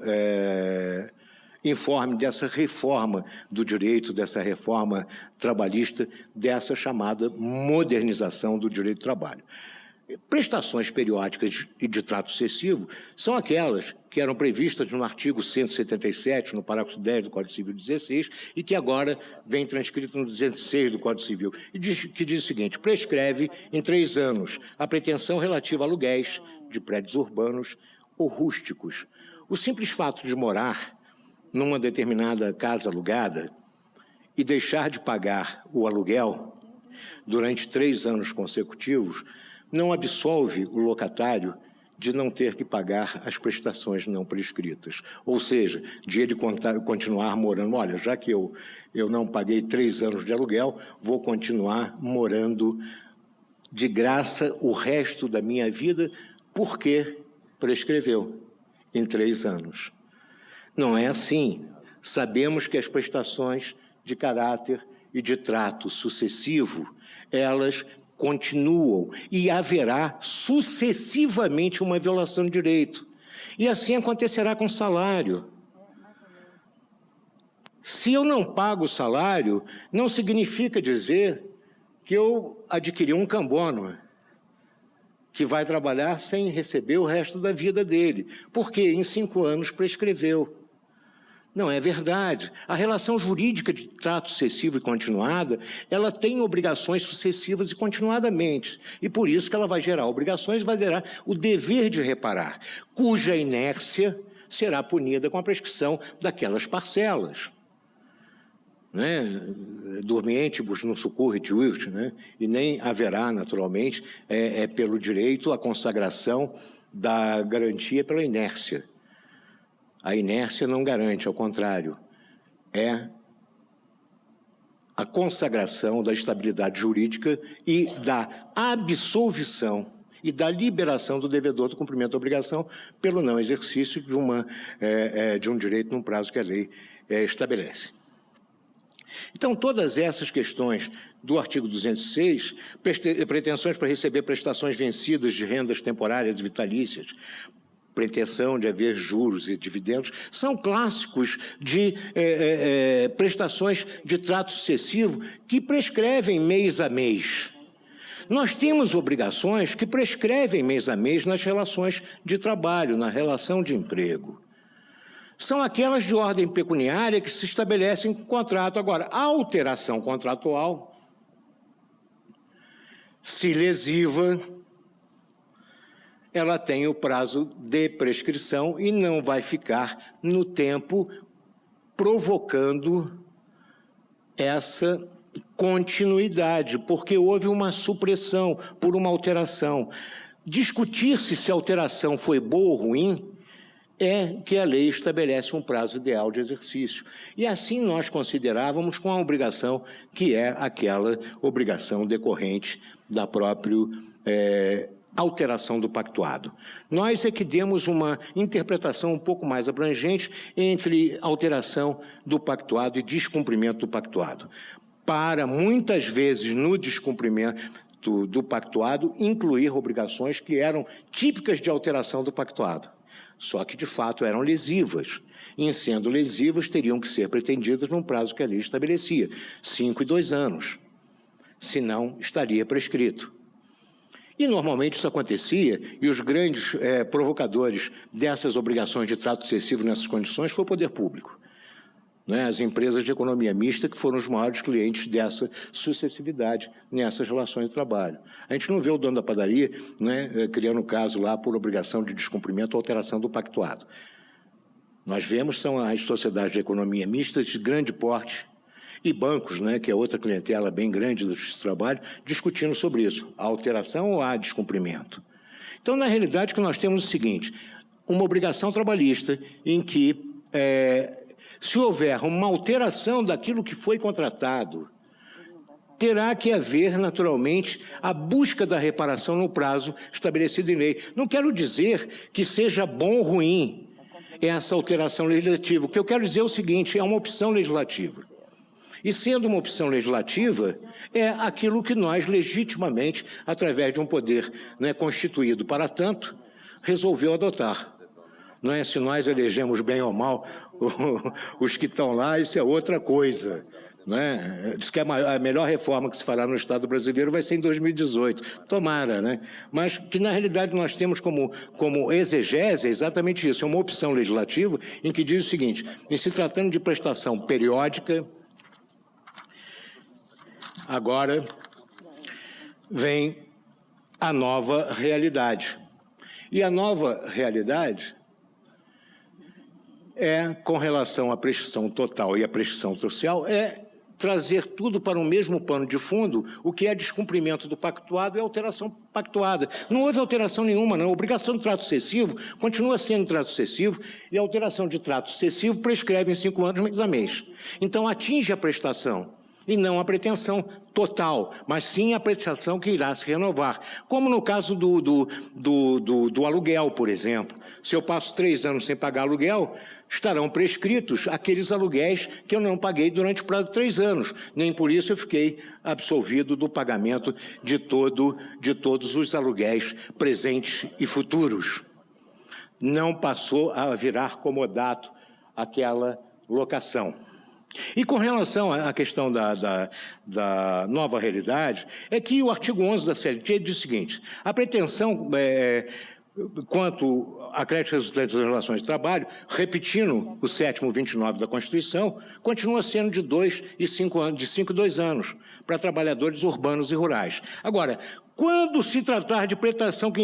informe dessa reforma do direito, dessa reforma trabalhista, dessa chamada modernização do direito do trabalho. Prestações periódicas e de trato sucessivo são aquelas que eram previstas no artigo 177, no parágrafo 10 do Código Civil 16, e que agora vem transcrito no 206 do Código Civil, que diz o seguinte: prescreve em 3 anos a pretensão relativa a aluguéis de prédios urbanos ou rústicos. O simples fato de morar numa determinada casa alugada e deixar de pagar o aluguel durante 3 anos consecutivos não absolve o locatário de não ter que pagar as prestações não prescritas. Ou seja, de ele continuar morando. Olha, já que eu não paguei 3 anos de aluguel, vou continuar morando de graça o resto da minha vida, porque prescreveu em 3 anos. Não é assim. Sabemos que as prestações de caráter e de trato sucessivo, elas continuam e haverá sucessivamente uma violação de direito. E assim acontecerá com o salário. Se eu não pago o salário, não significa dizer que eu adquiri um cambono que vai trabalhar sem receber o resto da vida dele, porque em 5 anos prescreveu. Não é verdade. A relação jurídica de trato sucessivo e continuada, ela tem obrigações sucessivas e continuadamente. E por isso que ela vai gerar obrigações, vai gerar o dever de reparar, cuja inércia será punida com a prescrição daquelas parcelas. Dormientibus non succurrit virt, e nem haverá, naturalmente, pelo direito, a consagração da garantia pela inércia. A inércia não garante, ao contrário, é a consagração da estabilidade jurídica e da absolvição e da liberação do devedor do cumprimento da obrigação pelo não exercício de um direito num prazo que a lei estabelece. Então, todas essas questões do artigo 206, pretensões para receber prestações vencidas de rendas temporárias e vitalícias, pretensão de haver juros e dividendos, são clássicos de prestações de trato sucessivo que prescrevem mês a mês. Nós temos obrigações que prescrevem mês a mês nas relações de trabalho, na relação de emprego. São aquelas de ordem pecuniária que se estabelecem com contrato. Agora, a alteração contratual, se lesiva, ela tem o prazo de prescrição e não vai ficar no tempo provocando essa continuidade, porque houve uma supressão por uma alteração. Discutir-se se a alteração foi boa ou ruim é que a lei estabelece um prazo ideal de exercício. E assim nós considerávamos com a obrigação que é aquela obrigação decorrente da própria alteração do pactuado. Nós é que demos uma interpretação um pouco mais abrangente entre alteração do pactuado e descumprimento do pactuado, para muitas vezes no descumprimento do pactuado incluir obrigações que eram típicas de alteração do pactuado, só que de fato eram lesivas. E, em sendo lesivas, teriam que ser pretendidas num prazo que a lei estabelecia, 5 e 2 anos, senão estaria prescrito. E, normalmente, isso acontecia, e os grandes provocadores dessas obrigações de trato excessivo nessas condições foi o poder público. Né? As empresas de economia mista que foram os maiores clientes dessa sucessividade nessas relações de trabalho. A gente não vê o dono da padaria, né, criando caso lá por obrigação de descumprimento ou alteração do pactuado. Nós vemos são as sociedades de economia mista de grande porte, e bancos, né, que é outra clientela bem grande do trabalho, discutindo sobre isso, a alteração ou a descumprimento. Então, na realidade, o que nós temos é o seguinte, uma obrigação trabalhista em que, se houver uma alteração daquilo que foi contratado, terá que haver, naturalmente, a busca da reparação no prazo estabelecido em lei. Não quero dizer que seja bom ou ruim essa alteração legislativa. O que eu quero dizer é o seguinte, é uma opção legislativa. E sendo uma opção legislativa, é aquilo que nós legitimamente, através de um poder, né, constituído para tanto, resolveu adotar. Não é? Se nós elegemos bem ou mal os que estão lá, isso é outra coisa. Não é? Diz que a melhor reforma que se fará no Estado brasileiro vai ser em 2018. Tomara, né? Mas que, na realidade, nós temos como exegese exatamente isso. É uma opção legislativa em que diz o seguinte, em se tratando de prestação periódica, agora vem a nova realidade. E a nova realidade com relação à prescrição total e à prescrição social, trazer tudo para o mesmo pano de fundo, o que é descumprimento do pactuado e alteração pactuada. Não houve alteração nenhuma, não. A obrigação de trato excessivo continua sendo trato excessivo e a alteração de trato excessivo prescreve em 5 anos, mês a mês. Então, atinge a prestação e não a pretensão total, mas sim a prestação que irá se renovar. Como no caso do aluguel, por exemplo. Se eu passo 3 anos sem pagar aluguel, estarão prescritos aqueles aluguéis que eu não paguei durante o prazo de 3 anos. Nem por isso eu fiquei absolvido do pagamento de todos os aluguéis presentes e futuros. Não passou a virar comodato aquela locação. E com relação à questão da nova realidade, é que o artigo 11 da CLT diz o seguinte, a pretensão quanto a créditos resultantes das relações de trabalho, repetindo o 7º 29 da Constituição, continua sendo de 2 e 5 anos, de 5 e 2 anos, para trabalhadores urbanos e rurais. Agora, quando se tratar de prestação que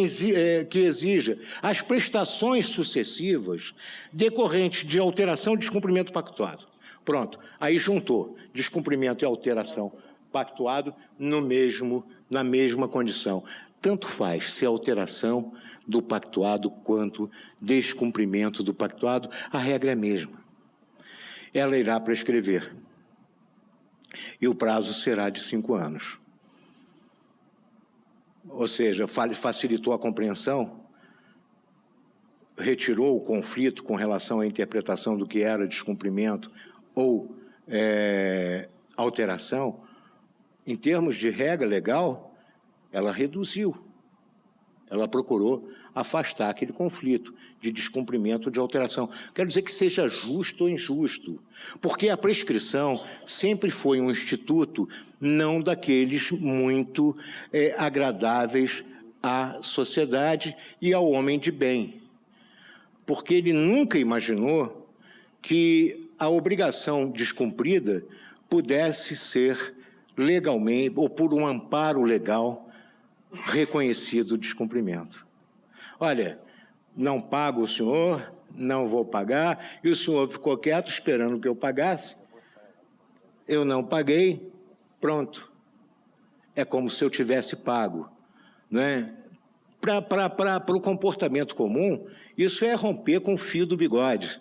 exija as prestações sucessivas decorrentes de alteração e descumprimento pactuado, pronto, aí juntou descumprimento e alteração pactuado na mesma condição. Tanto faz se é alteração do pactuado quanto descumprimento do pactuado, a regra é a mesma. Ela irá prescrever e o prazo será de 5 anos. Ou seja, facilitou a compreensão, retirou o conflito com relação à interpretação do que era descumprimento ou alteração, em termos de regra legal, ela reduziu, ela procurou afastar aquele conflito de descumprimento, de alteração. Quero dizer que seja justo ou injusto, porque a prescrição sempre foi um instituto não daqueles muito agradáveis à sociedade e ao homem de bem, porque ele nunca imaginou que a obrigação descumprida pudesse ser legalmente, ou por um amparo legal, reconhecido o descumprimento. Olha, não pago o senhor, não vou pagar, e o senhor ficou quieto esperando que eu pagasse. Eu não paguei, pronto. É como se eu tivesse pago, né? Para o comportamento comum, isso é romper com o fio do bigode,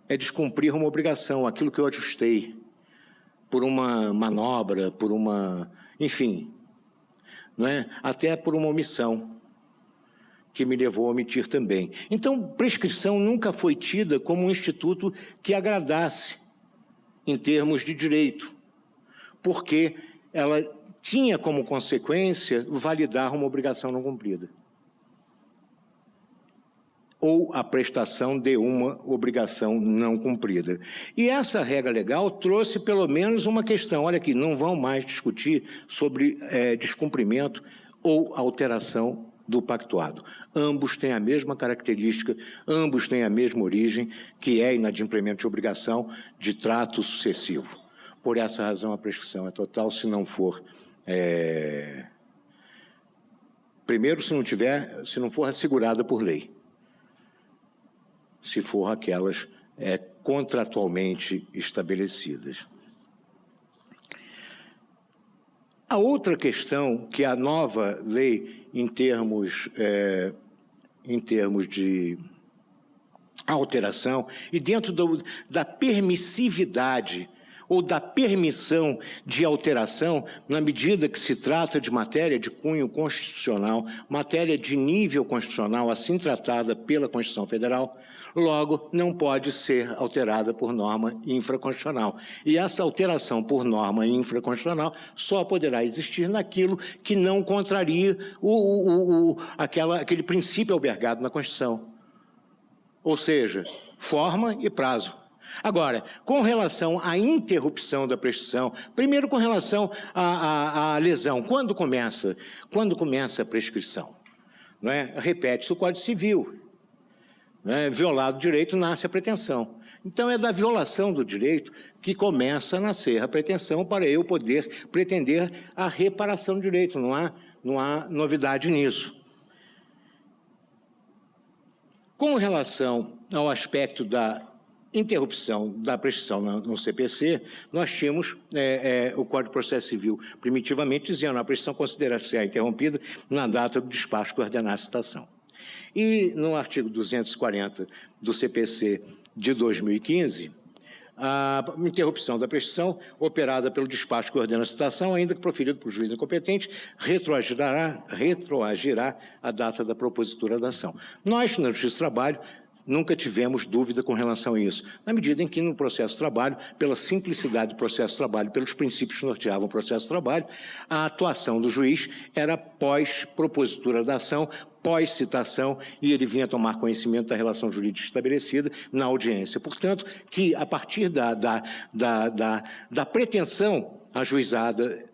é descumprir uma obrigação, aquilo que eu ajustei, por uma manobra, por uma... enfim, não é? Até por uma omissão, que me levou a omitir também. Então, prescrição nunca foi tida como um instituto que agradasse em termos de direito, porque ela tinha como consequência validar uma obrigação não cumprida, ou a prestação de uma obrigação não cumprida. E essa regra legal trouxe pelo menos uma questão. Olha aqui, não vão mais discutir sobre descumprimento ou alteração do pactuado. Ambos têm a mesma característica, ambos têm a mesma origem, que é inadimplemento de obrigação de trato sucessivo. Por essa razão, a prescrição é total, se não for... Primeiro, se não for assegurada por lei. Se for aquelas contratualmente estabelecidas. A outra questão que a nova lei, em termos de alteração, e dentro da permissividade ou da permissão de alteração, na medida que se trata de matéria de cunho constitucional, matéria de nível constitucional, assim tratada pela Constituição Federal, logo não pode ser alterada por norma infraconstitucional. E essa alteração por norma infraconstitucional só poderá existir naquilo que não contraria aquele princípio albergado na Constituição. Ou seja, forma e prazo. Agora, com relação à interrupção da prescrição, primeiro com relação à lesão, quando começa a prescrição? Não é? Repete-se o Código Civil. Não é? Violado o direito, nasce a pretensão. Então, é da violação do direito que começa a nascer a pretensão para eu poder pretender a reparação do direito. Não há novidade nisso. Com relação ao aspecto da interrupção da prescrição no CPC, nós tínhamos o Código de Processo Civil primitivamente dizendo a prescrição considera-se interrompida na data do despacho que ordenasse a citação. E no artigo 240 do CPC de 2015, a interrupção da prescrição operada pelo despacho que ordena a citação, ainda que proferido por juiz incompetente, retroagirá a data da propositura da ação. Nós, na Justiça do Trabalho, nunca tivemos dúvida com relação a isso, na medida em que no processo de trabalho, pela simplicidade do processo de trabalho, pelos princípios que norteavam o processo de trabalho, a atuação do juiz era pós-propositura da ação, pós-citação, e ele vinha tomar conhecimento da relação jurídica estabelecida na audiência. Portanto, que a partir da pretensão ajuizada,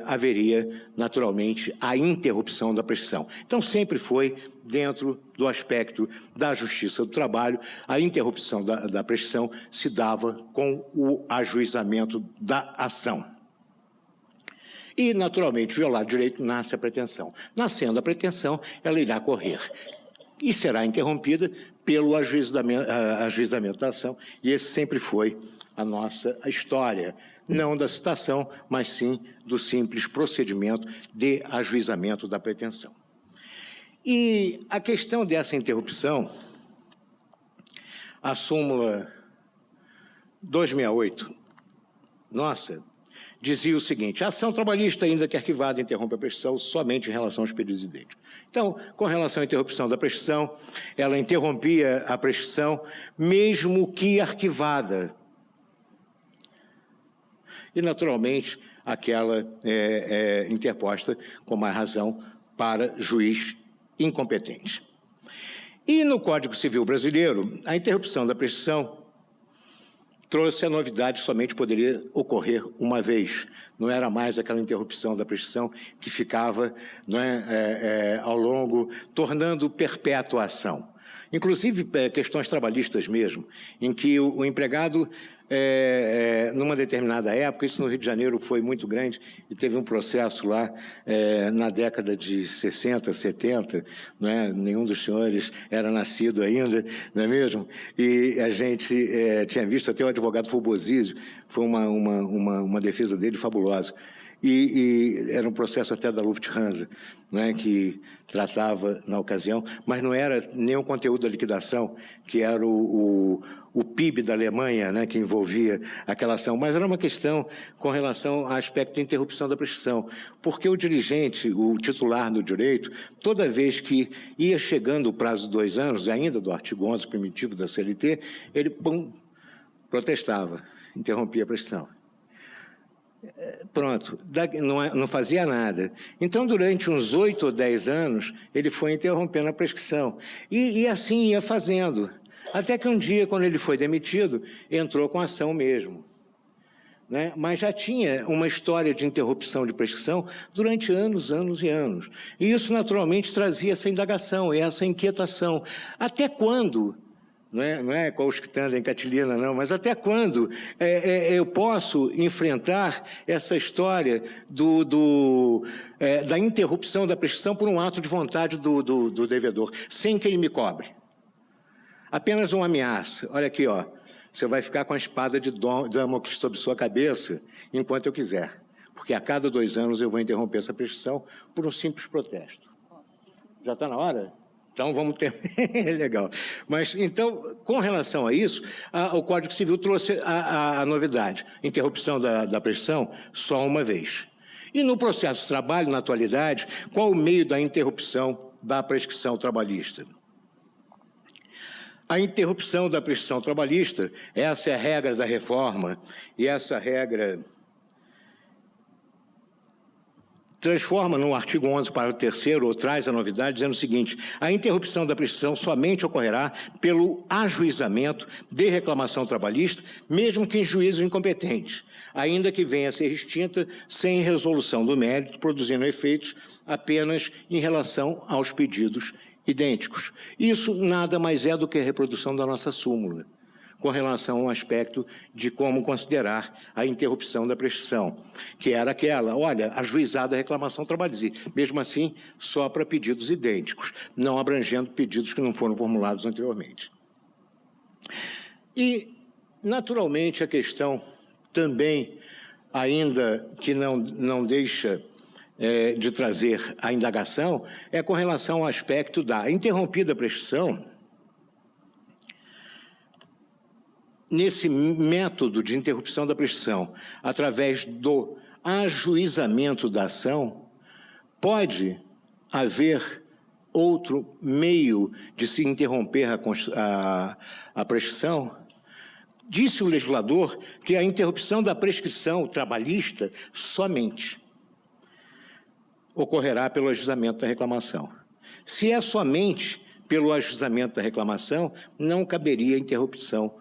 haveria, naturalmente, a interrupção da prescrição. Então, sempre foi, dentro do aspecto da Justiça do Trabalho, a interrupção da prescrição se dava com o ajuizamento da ação. E, naturalmente, violado o direito, nasce a pretensão. Nascendo a pretensão, ela irá correr e será interrompida pelo ajuizamento da ação, e esse sempre foi a nossa história, não da citação, mas sim do simples procedimento de ajuizamento da pretensão. E a questão dessa interrupção, a súmula 268, nossa, dizia o seguinte: a ação trabalhista, ainda que arquivada, interrompe a prescrição somente em relação aos períodos idênticos. Então, com relação à interrupção da prescrição, ela interrompia a prescrição mesmo que arquivada. E, naturalmente, aquela interposta com mais razão para juiz incompetente. E no Código Civil Brasileiro, a interrupção da prescrição trouxe a novidade, somente poderia ocorrer uma vez. Não era mais aquela interrupção da prescrição que ficava, não é, ao longo, tornando perpétua a ação. Inclusive questões trabalhistas mesmo, em que o empregado, numa determinada época, isso no Rio de Janeiro foi muito grande, e teve um processo lá na década de 60, 70, não é? Nenhum dos senhores era nascido ainda, não é mesmo? E a gente tinha visto, até o advogado Fulbosísio, foi uma defesa dele fabulosa. E era um processo até da Lufthansa, né, que tratava na ocasião, mas não era nem o conteúdo da liquidação, que era o PIB da Alemanha, né, que envolvia aquela ação, mas era uma questão com relação ao aspecto de interrupção da prescrição, porque o dirigente, o titular do direito, toda vez que ia chegando o prazo de 2 anos, ainda do artigo 11 primitivo da CLT, ele protestava, interrompia a prescrição. Pronto, não fazia nada. Então, durante uns 8 ou 10 anos, ele foi interrompendo a prescrição. E assim ia fazendo. Até que um dia, quando ele foi demitido, entrou com ação mesmo. Né? Mas já tinha uma história de interrupção de prescrição durante anos, anos e anos. E isso, naturalmente, trazia essa indagação, essa inquietação. Até quando... Não é com os que tendem Catilina, não, mas até quando eu posso enfrentar essa história da interrupção da prescrição por um ato de vontade do devedor, sem que ele me cobre? Apenas uma ameaça. Olha aqui, ó, você vai ficar com a espada de Damocles sobre sua cabeça enquanto eu quiser, porque a cada 2 anos eu vou interromper essa prescrição por um simples protesto. Já está na hora? Então, vamos ter... Legal. Mas, então, com relação a isso, o Código Civil trouxe a novidade. Interrupção da prescrição só uma vez. E no processo de trabalho, na atualidade, qual o meio da interrupção da prescrição trabalhista? A interrupção da prescrição trabalhista, essa é a regra da reforma, e essa regra... transforma no artigo 11, parágrafo 3º, ou traz a novidade, dizendo o seguinte: a interrupção da prescrição somente ocorrerá pelo ajuizamento de reclamação trabalhista, mesmo que em juízo incompetente, ainda que venha a ser extinta sem resolução do mérito, produzindo efeitos apenas em relação aos pedidos idênticos. Isso nada mais é do que a reprodução da nossa súmula, com relação ao aspecto de como considerar a interrupção da prescrição, que era aquela, olha, ajuizada a reclamação trabalhista, mesmo assim, só para pedidos idênticos, não abrangendo pedidos que não foram formulados anteriormente. E, naturalmente, a questão também, ainda que não deixa de trazer a indagação, é com relação ao aspecto da interrompida prescrição. Nesse método de interrupção da prescrição, através do ajuizamento da ação, pode haver outro meio de se interromper a prescrição? Disse o legislador que a interrupção da prescrição trabalhista somente ocorrerá pelo ajuizamento da reclamação. Se é somente pelo ajuizamento da reclamação, não caberia interrupção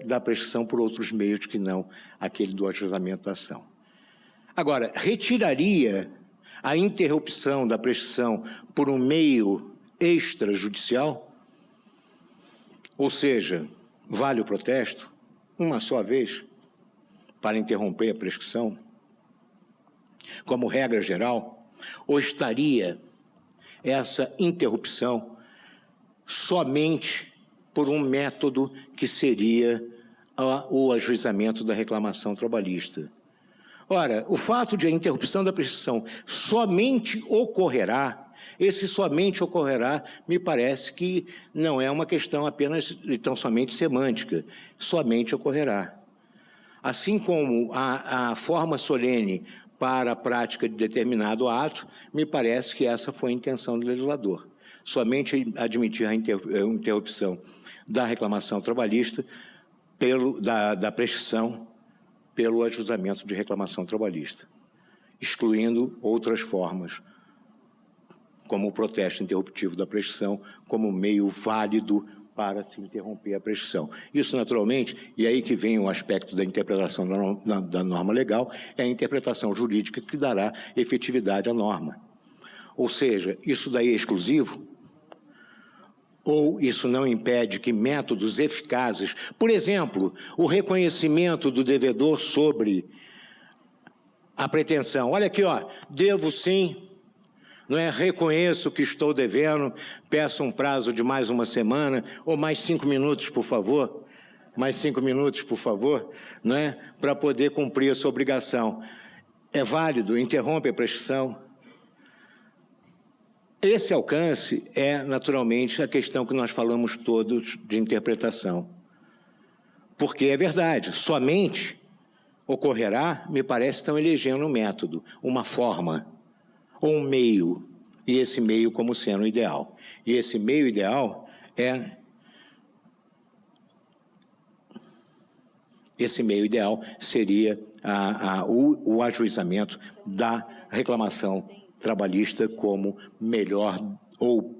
da prescrição por outros meios que não aquele do ajuizamento da ação. Agora, retiraria a interrupção da prescrição por um meio extrajudicial? Ou seja, vale o protesto uma só vez para interromper a prescrição, como regra geral? Ou estaria essa interrupção somente por um método que seria o ajuizamento da reclamação trabalhista? Ora, o fato de a interrupção da prescrição somente ocorrerá, esse somente ocorrerá, me parece que não é uma questão apenas, então, somente semântica, somente ocorrerá. Assim como a forma solene para a prática de determinado ato, me parece que essa foi a intenção do legislador. Somente admitir a interrupção da reclamação trabalhista, da prescrição, pelo ajuizamento de reclamação trabalhista, excluindo outras formas, como o protesto interruptivo da prescrição, como meio válido para se interromper a prescrição. Isso, naturalmente, e aí que vem o aspecto da interpretação da norma legal, é a interpretação jurídica que dará efetividade à norma. Ou seja, isso daí é exclusivo? Ou isso não impede que métodos eficazes, por exemplo, o reconhecimento do devedor sobre a pretensão. Olha aqui, ó, devo sim, não é? Reconheço que estou devendo, peço um prazo de mais uma semana, ou mais 5 minutos, por favor, mais 5 minutos, por favor, não é? Para poder cumprir essa obrigação. É válido, interrompe a prescrição. Esse alcance é, naturalmente, a questão que nós falamos todos de interpretação. Porque é verdade, somente ocorrerá, me parece, estão elegendo um método, uma forma, ou um meio, e esse meio como sendo ideal. E esse meio ideal é... Esse meio ideal seria o ajuizamento da reclamação trabalhista como melhor ou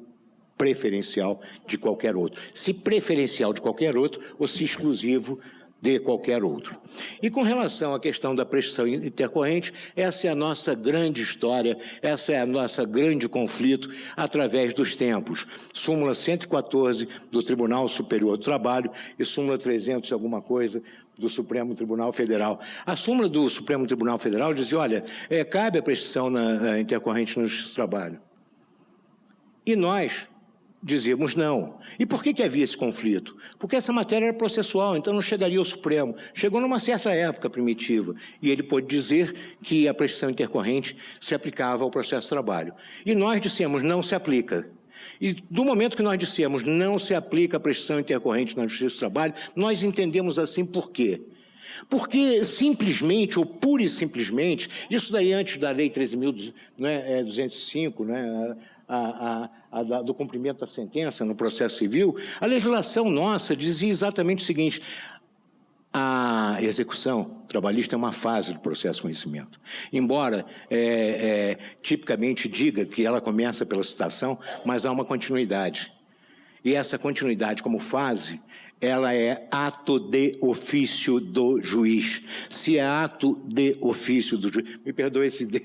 preferencial de qualquer outro. Se preferencial de qualquer outro ou se exclusivo de qualquer outro. E com relação à questão da prescrição intercorrente, essa é a nossa grande história, essa é a nossa grande conflito através dos tempos. Súmula 114 do Tribunal Superior do Trabalho e súmula 300 e alguma coisa do Supremo Tribunal Federal. A súmula do Supremo Tribunal Federal dizia, olha, cabe a prescrição na intercorrente no Justiça do Trabalho. E nós dizíamos não. E por que havia esse conflito? Porque essa matéria era processual, então não chegaria ao Supremo. Chegou numa certa época primitiva, e ele pôde dizer que a prescrição intercorrente se aplicava ao processo de trabalho. E nós dissemos, não se aplica. E do momento que nós dissemos, não se aplica a prescrição intercorrente na Justiça do Trabalho, nós entendemos assim por quê? Porque simplesmente, ou pura e simplesmente, isso daí antes da Lei 13.205, né, do cumprimento da sentença no processo civil, a legislação nossa dizia exatamente o seguinte: a execução trabalhista é uma fase do processo de conhecimento. Embora tipicamente diga que ela começa pela citação, mas há uma continuidade. E essa continuidade como fase, ela é ato de ofício do juiz. Se é ato de ofício do juiz, me perdoe esse de,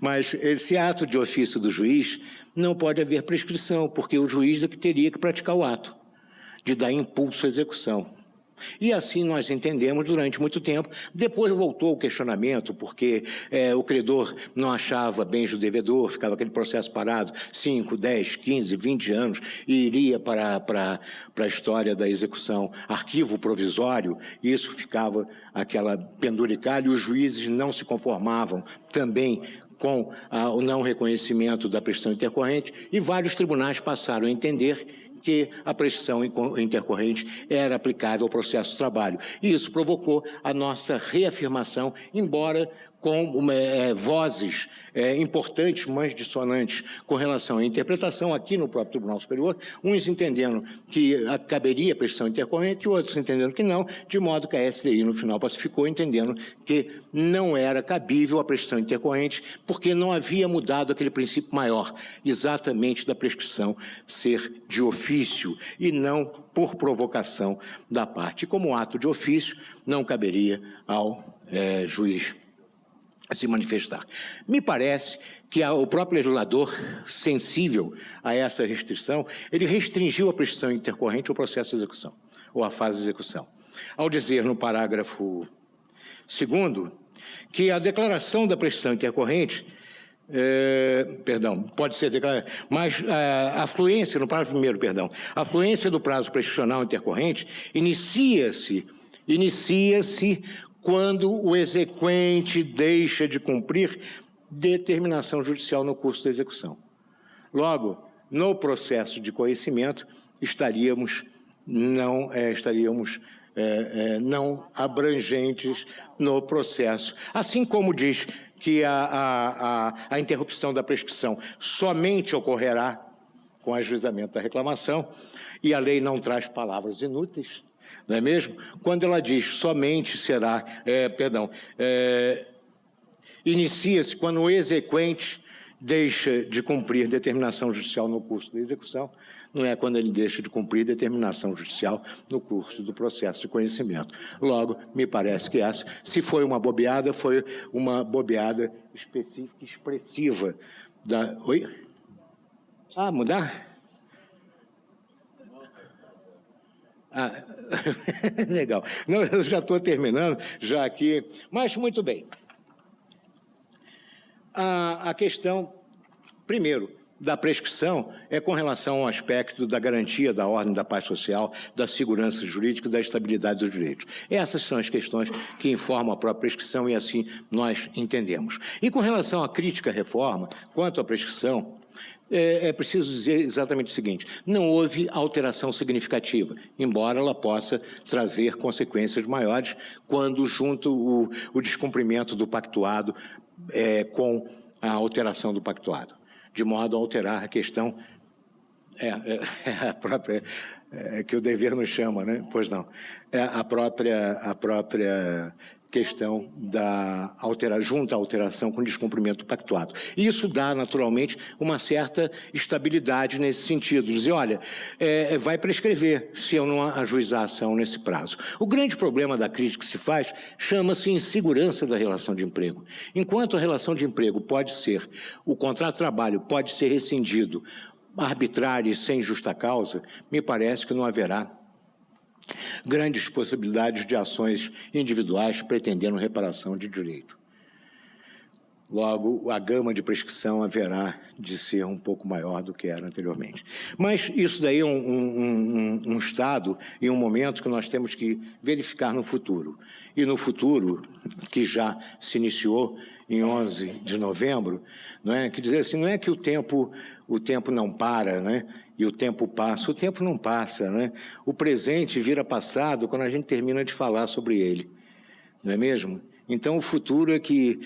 mas esse ato de ofício do juiz, não pode haver prescrição, porque o juiz é que teria que praticar o ato, de dar impulso à execução. E assim nós entendemos durante muito tempo. Depois voltou o questionamento, porque o credor não achava bens do devedor, ficava aquele processo parado 5, 10, 15, 20 anos, e iria para a história da execução, arquivo provisório, e isso ficava aquela penduricalha, e os juízes não se conformavam também com o não reconhecimento da prescrição intercorrente, e vários tribunais passaram a entender que a prescrição intercorrente era aplicável ao processo de trabalho. E isso provocou a nossa reafirmação, embora com vozes importantes, mas dissonantes, com relação à interpretação aqui no próprio Tribunal Superior, uns entendendo que caberia a prescrição intercorrente, outros entendendo que não, de modo que a STI, no final, pacificou, entendendo que não era cabível a prescrição intercorrente, porque não havia mudado aquele princípio maior, exatamente da prescrição ser de ofício e não por provocação da parte. E como ato de ofício, não caberia ao juiz se manifestar. Me parece que o próprio legislador, sensível a essa restrição, ele restringiu a prescrição intercorrente ao processo de execução, ou à fase de execução, ao dizer no parágrafo 2º que a declaração da prescrição intercorrente, pode ser declarada, mas a fluência, no parágrafo 1º, perdão, a fluência do prazo prescricional intercorrente inicia-se quando o exequente deixa de cumprir determinação judicial no curso da execução. Logo, no processo de conhecimento, estaríamos não abrangentes no processo. Assim como diz que a interrupção da prescrição somente ocorrerá com ajuizamento da reclamação, e a lei não traz palavras inúteis, não é mesmo? Quando ela diz somente será, inicia-se quando o exequente deixa de cumprir determinação judicial no curso da execução, não é quando ele deixa de cumprir determinação judicial no curso do processo de conhecimento. Logo, me parece que essa, se foi uma bobeada, foi uma bobeada específica, expressiva da... Oi? Ah, mudar? Ah, legal. Não, eu já estou terminando, já aqui, mas muito bem. A questão, primeiro, da prescrição é com relação ao aspecto da garantia da ordem, da paz social, da segurança jurídica e da estabilidade dos direitos. Essas são as questões que informam a própria prescrição e assim nós entendemos. E com relação à crítica à reforma, quanto à prescrição, é preciso dizer exatamente o seguinte: não houve alteração significativa, embora ela possa trazer consequências maiores quando junta o descumprimento do pactuado com a alteração do pactuado, de modo a alterar a questão, a própria, que o dever nos chama, né? Pois não, a própria questão da junta à alteração com descumprimento pactuado. E isso dá, naturalmente, uma certa estabilidade nesse sentido. Dizer, olha, vai prescrever se eu não ajuizar a ação nesse prazo. O grande problema da crítica que se faz chama-se insegurança da relação de emprego. Enquanto a relação de emprego pode ser, o contrato de trabalho pode ser rescindido arbitrário e sem justa causa, me parece que não haverá grandes possibilidades de ações individuais pretendendo reparação de direito. Logo, a gama de prescrição haverá de ser um pouco maior do que era anteriormente. Mas isso daí é um estado e um momento que nós temos que verificar no futuro. E no futuro, que já se iniciou em 11 de novembro, não é? Quer dizer assim, não é que o tempo não para, né? E o tempo passa. O tempo não passa, né? O presente vira passado quando a gente termina de falar sobre ele, não é mesmo? Então, o futuro é que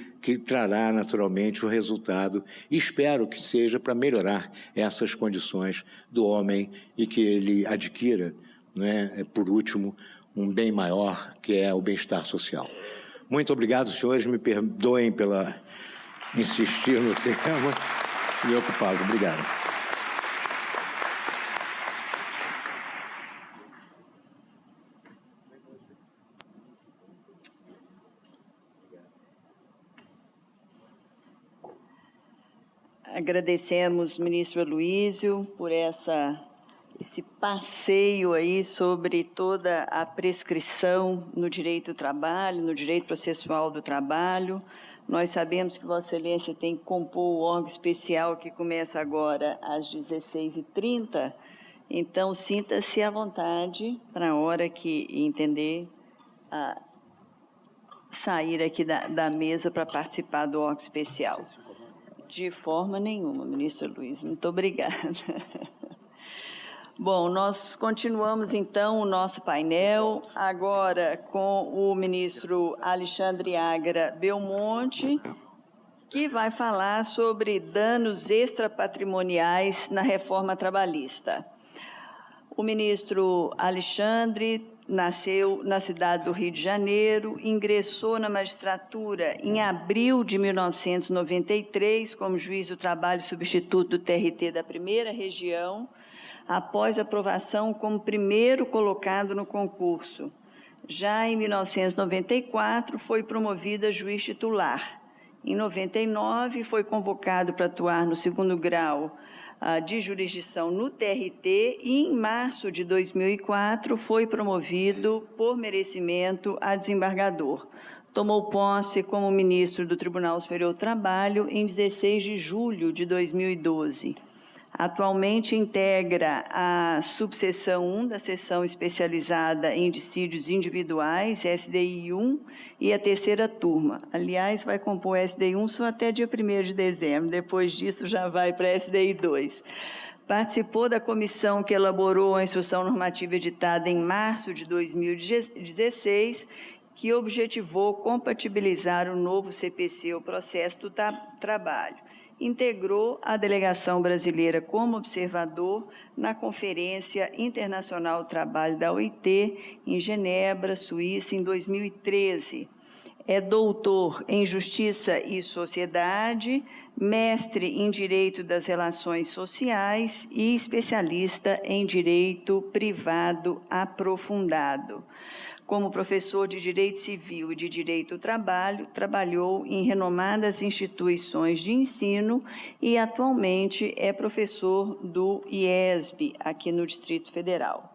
trará, naturalmente, o resultado, e espero que seja para melhorar essas condições do homem e que ele adquira, né, por último, um bem maior, que é o bem-estar social. Muito obrigado, senhores. Me perdoem pela insistir no tema e ocupá-lo. Obrigado. Agradecemos, ministro Aloísio, por esse passeio aí sobre toda a prescrição no direito do trabalho, no direito processual do trabalho. Nós sabemos que Vossa Excelência tem que compor o órgão especial que começa agora às 16h30, então sinta-se à vontade para a hora que entender sair aqui da mesa para participar do órgão especial. De forma nenhuma, ministro Luiz. Muito obrigada. Bom, nós continuamos, então, o nosso painel, agora com o ministro Alexandre Agra Belmonte, que vai falar sobre danos extrapatrimoniais na reforma trabalhista. O ministro Alexandre nasceu na cidade do Rio de Janeiro, ingressou na magistratura em abril de 1993 como juiz do trabalho substituto do TRT da Primeira Região, após aprovação como primeiro colocado no concurso. Já em 1994, foi promovido a juiz titular. Em 99, foi convocado para atuar no segundo grau de jurisdição no TRT e, em março de 2004, foi promovido por merecimento a desembargador. Tomou posse como ministro do Tribunal Superior do Trabalho em 16 de julho de 2012. Atualmente integra a subseção 1 da seção especializada em dissídios individuais, SDI 1, e a terceira turma. Aliás, vai compor SDI 1 só até dia 1º de dezembro, depois disso já vai para SDI 2. Participou da comissão que elaborou a instrução normativa editada em março de 2016, que objetivou compatibilizar o novo CPC, o processo do trabalho. Integrou a delegação brasileira como observador na Conferência Internacional do Trabalho da OIT, em Genebra, Suíça, em 2013. É doutor em Justiça e Sociedade, mestre em Direito das Relações Sociais e especialista em Direito Privado Aprofundado. Como professor de Direito Civil e de Direito do Trabalho, trabalhou em renomadas instituições de ensino e atualmente é professor do IESB, aqui no Distrito Federal.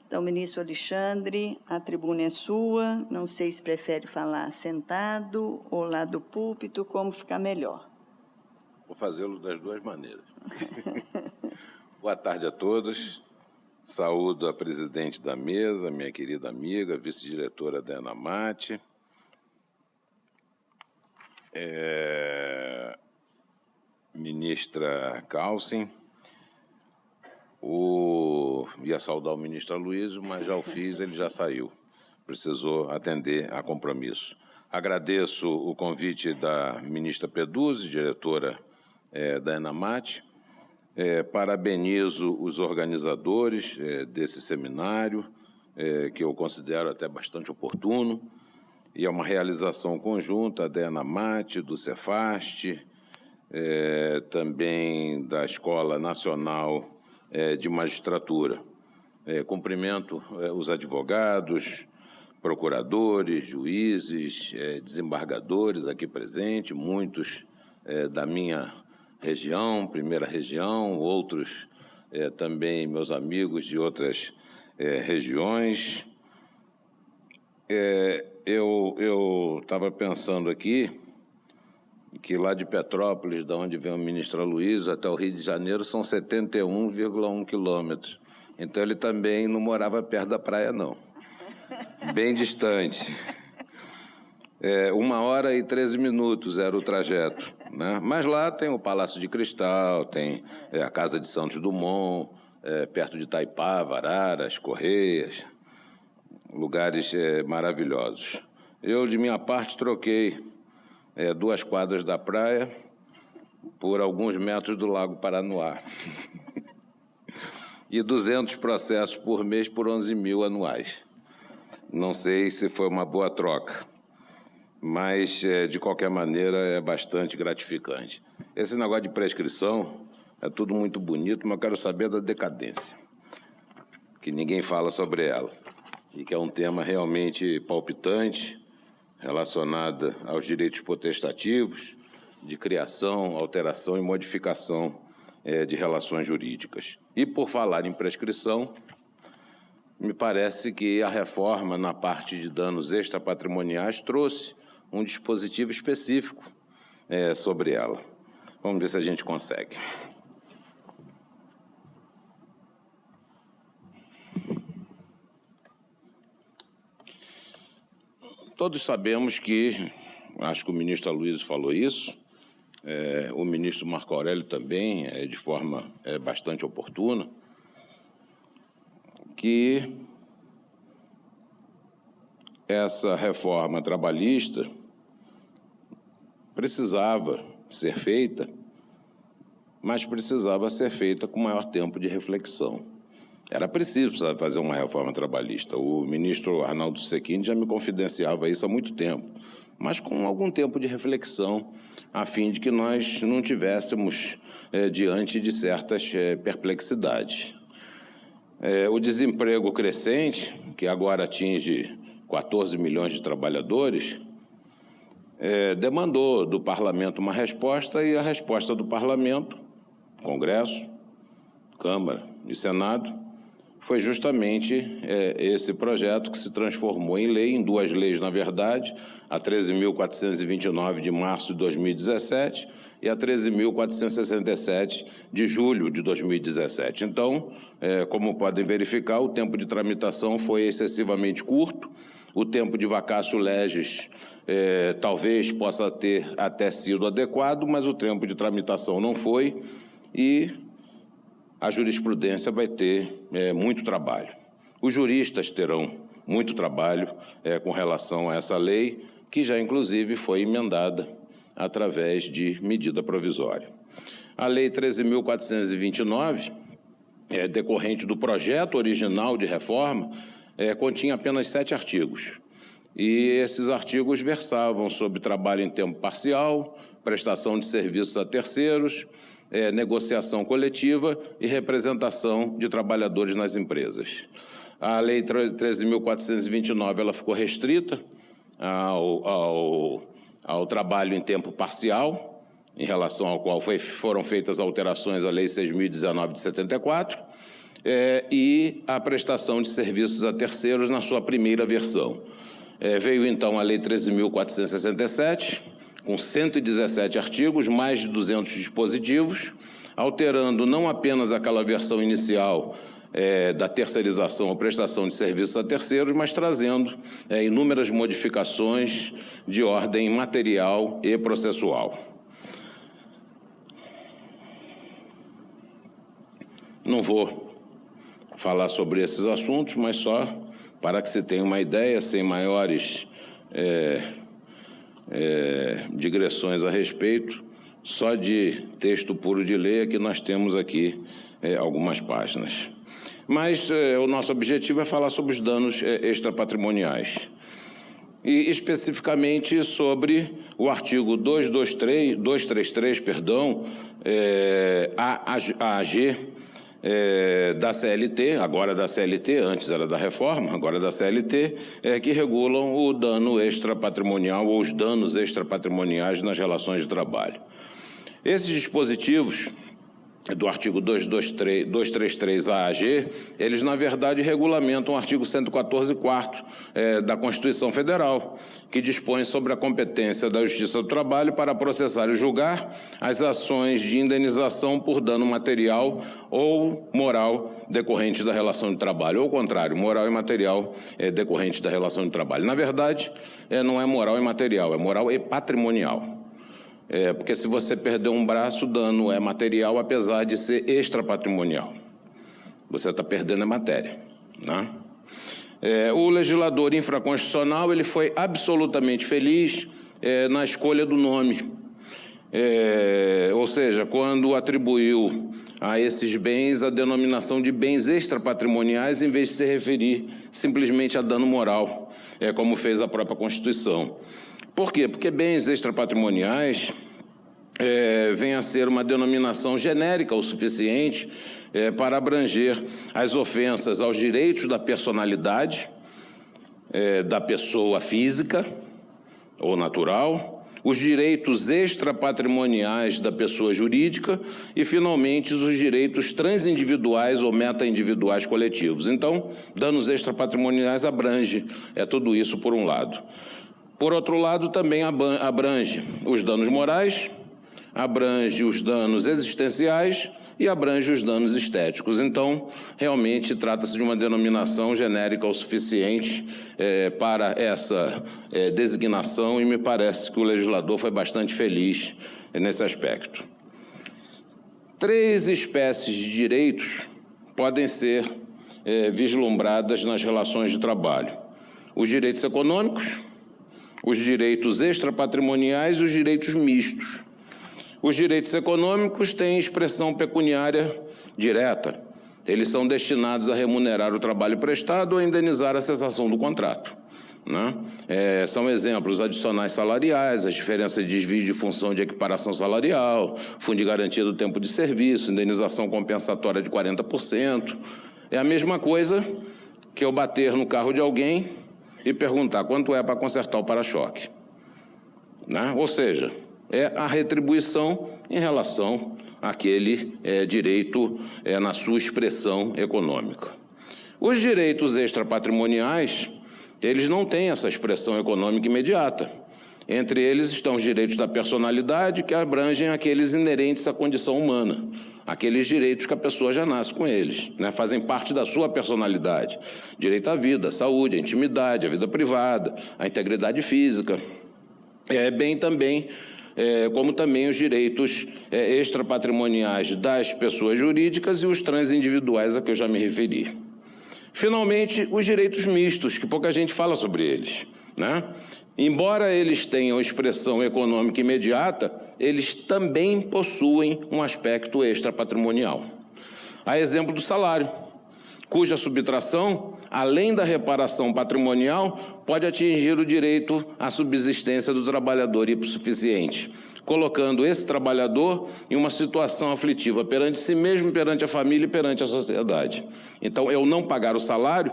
Então, ministro Alexandre, a tribuna é sua. Não sei se prefere falar sentado ou lá do púlpito, como ficar melhor. Vou fazê-lo das duas maneiras. Boa tarde a todos. Saúdo a presidente da mesa, minha querida amiga, vice-diretora da ENAMAT. Ministra Kausen. Ia saudar o ministro Aloysio, mas já o fiz, ele já saiu. Precisou atender a compromisso. Agradeço o convite da ministra Peduzzi, diretora da ENAMAT. Parabenizo os organizadores desse seminário, que eu considero até bastante oportuno, e é uma realização conjunta da ENAMAT, do Cefast, também da Escola Nacional de Magistratura. Cumprimento os advogados, procuradores, juízes, desembargadores aqui presentes, muitos da minha região, primeira região, outros também meus amigos de outras regiões. Eu estava pensando aqui que lá de Petrópolis, da onde vem o ministro Aloysio, até o Rio de Janeiro, são 71,1 quilômetros. Então, ele também não morava perto da praia, não. Bem distante. 1 hora e 13 minutos era o trajeto, né? Mas lá tem o Palácio de Cristal, tem a Casa de Santos Dumont, perto de Itaipava, Araras, Correias, lugares maravilhosos. Eu, de minha parte, troquei 2 quadras da praia por alguns metros do Lago Paranoá. E 200 processos por mês por 11 mil anuais. Não sei se foi uma boa troca, mas, de qualquer maneira, é bastante gratificante. Esse negócio de prescrição é tudo muito bonito, mas eu quero saber da decadência, que ninguém fala sobre ela, e que é um tema realmente palpitante, relacionada aos direitos potestativos, de criação, alteração e modificação de relações jurídicas. E, por falar em prescrição, me parece que a reforma na parte de danos extrapatrimoniais trouxe um dispositivo específico sobre ela. Vamos ver se a gente consegue. Todos sabemos que, acho que o ministro Aloysio falou isso, o ministro Marco Aurélio também, de forma bastante oportuna, que essa reforma trabalhista precisava ser feita, mas precisava ser feita com maior tempo de reflexão. Era preciso fazer uma reforma trabalhista. O ministro Arnaldo Sequini já me confidenciava isso há muito tempo, mas com algum tempo de reflexão, a fim de que nós não tivéssemos diante de certas perplexidades. O desemprego crescente, que agora atinge 14 milhões de trabalhadores, demandou do Parlamento uma resposta, e a resposta do Parlamento, Congresso, Câmara e Senado, foi justamente esse projeto que se transformou em lei, em 2 leis, na verdade, a 13.429 de março de 2017 e a 13.467 de julho de 2017. Então, como podem verificar, o tempo de tramitação foi excessivamente curto, o tempo de vacatio legis talvez possa ter até sido adequado, mas o tempo de tramitação não foi, e a jurisprudência vai ter muito trabalho. Os juristas terão muito trabalho com relação a essa lei, que já, inclusive, foi emendada através de medida provisória. A Lei 13.429, decorrente do projeto original de reforma, continha apenas 7 artigos. E esses artigos versavam sobre trabalho em tempo parcial, prestação de serviços a terceiros, negociação coletiva e representação de trabalhadores nas empresas. A Lei 13.429 ela ficou restrita ao trabalho em tempo parcial, em relação ao qual foram feitas alterações à Lei 6.019 de 74, e a prestação de serviços a terceiros na sua primeira versão. Veio, então, a Lei 13.467, com 117 artigos, mais de 200 dispositivos, alterando não apenas aquela versão inicial da terceirização ou prestação de serviços a terceiros, mas trazendo inúmeras modificações de ordem material e processual. Não vou falar sobre esses assuntos, mas só para que se tenha uma ideia, sem maiores digressões a respeito, só de texto puro de lei é que nós temos aqui algumas páginas. Mas o nosso objetivo é falar sobre os danos extrapatrimoniais. E especificamente sobre o artigo 233, AG, da CLT, agora da CLT, antes era da reforma, agora da CLT, que regulam o dano extrapatrimonial ou os danos extrapatrimoniais nas relações de trabalho. Esses dispositivos do artigo 233 AG, eles, na verdade, regulamentam o artigo 114, 4º da Constituição Federal, que dispõe sobre a competência da Justiça do Trabalho para processar e julgar as ações de indenização por dano material ou moral decorrente da relação de trabalho, ou ao contrário, moral e material decorrente da relação de trabalho. Na verdade, não é moral e material, é moral e patrimonial. Porque se você perder um braço, o dano é material, apesar de ser extrapatrimonial. Você está perdendo a matéria, né? O legislador infraconstitucional ele foi absolutamente feliz na escolha do nome. Ou seja, quando atribuiu a esses bens a denominação de bens extrapatrimoniais, em vez de se referir simplesmente a dano moral, como fez a própria Constituição. Por quê? Porque bens extrapatrimoniais vem a ser uma denominação genérica o suficiente para abranger as ofensas aos direitos da personalidade da pessoa física ou natural, os direitos extrapatrimoniais da pessoa jurídica e, finalmente, os direitos transindividuais ou metaindividuais coletivos. Então, danos extrapatrimoniais abrange tudo isso por um lado. Por outro lado, também abrange os danos morais, abrange os danos existenciais e abrange os danos estéticos. Então, realmente, trata-se de uma denominação genérica o suficiente para essa designação e me parece que o legislador foi bastante feliz nesse aspecto. 3 espécies de direitos podem ser vislumbradas nas relações de trabalho: os direitos econômicos, os direitos extrapatrimoniais e os direitos mistos. Os direitos econômicos têm expressão pecuniária direta. Eles são destinados a remunerar o trabalho prestado ou a indenizar a cessação do contrato, né? São exemplos adicionais salariais, as diferenças de desvio de função de equiparação salarial, fundo de garantia do tempo de serviço, indenização compensatória de 40%. É a mesma coisa que eu bater no carro de alguém e perguntar quanto é para consertar o para-choque, né? Ou seja, é a retribuição em relação àquele direito na sua expressão econômica. Os direitos extrapatrimoniais, eles não têm essa expressão econômica imediata. Entre eles estão os direitos da personalidade, que abrangem aqueles inerentes à condição humana, aqueles direitos que a pessoa já nasce com eles, né? Fazem parte da sua personalidade. Direito à vida, à saúde, à intimidade, à vida privada, à integridade física. Bem também, como também os direitos extrapatrimoniais das pessoas jurídicas e os transindividuais a que eu já me referi. Finalmente, os direitos mistos, que pouca gente fala sobre eles, né? Embora eles tenham expressão econômica imediata, eles também possuem um aspecto extrapatrimonial. A exemplo do salário, cuja subtração, além da reparação patrimonial, pode atingir o direito à subsistência do trabalhador hipossuficiente, colocando esse trabalhador em uma situação aflitiva perante si mesmo, perante a família e perante a sociedade. Então, eu não pagar o salário,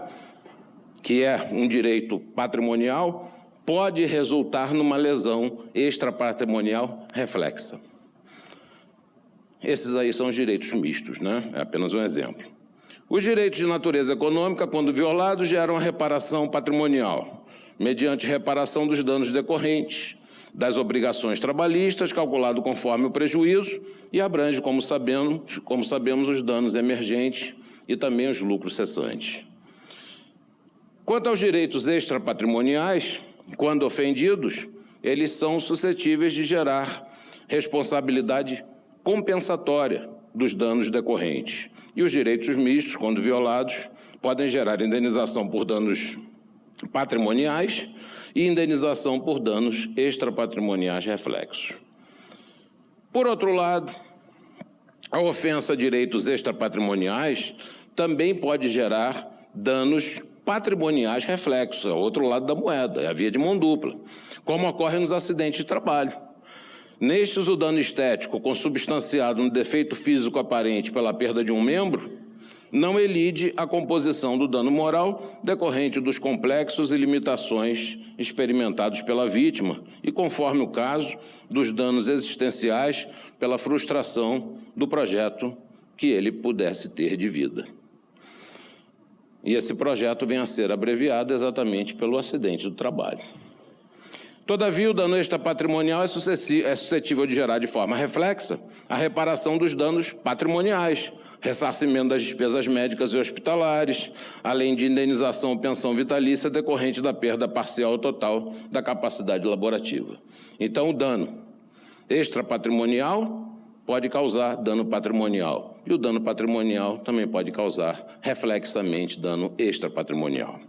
que é um direito patrimonial, pode resultar numa lesão extrapatrimonial reflexa. Esses aí são os direitos mistos, né? É apenas um exemplo. Os direitos de natureza econômica, quando violados, geram a reparação patrimonial, mediante reparação dos danos decorrentes das obrigações trabalhistas, calculado conforme o prejuízo, e abrange, como sabemos, os danos emergentes e também os lucros cessantes. Quanto aos direitos extrapatrimoniais, quando ofendidos, eles são suscetíveis de gerar responsabilidade compensatória dos danos decorrentes. E os direitos mistos, quando violados, podem gerar indenização por danos patrimoniais e indenização por danos extrapatrimoniais reflexos. Por outro lado, a ofensa a direitos extrapatrimoniais também pode gerar danos patrimoniais reflexos, é o outro lado da moeda, é a via de mão dupla, como ocorre nos acidentes de trabalho. Nestes, o dano estético, consubstanciado no defeito físico aparente pela perda de um membro, não elide a composição do dano moral decorrente dos complexos e limitações experimentados pela vítima e, conforme o caso, dos danos existenciais pela frustração do projeto que ele pudesse ter de vida. E esse projeto vem a ser abreviado exatamente pelo acidente do trabalho. Todavia, o dano extrapatrimonial é suscetível de gerar de forma reflexa a reparação dos danos patrimoniais, ressarcimento das despesas médicas e hospitalares, além de indenização ou pensão vitalícia decorrente da perda parcial ou total da capacidade laborativa. Então, o dano extrapatrimonial pode causar dano patrimonial, e o dano patrimonial também pode causar, reflexamente, dano extrapatrimonial.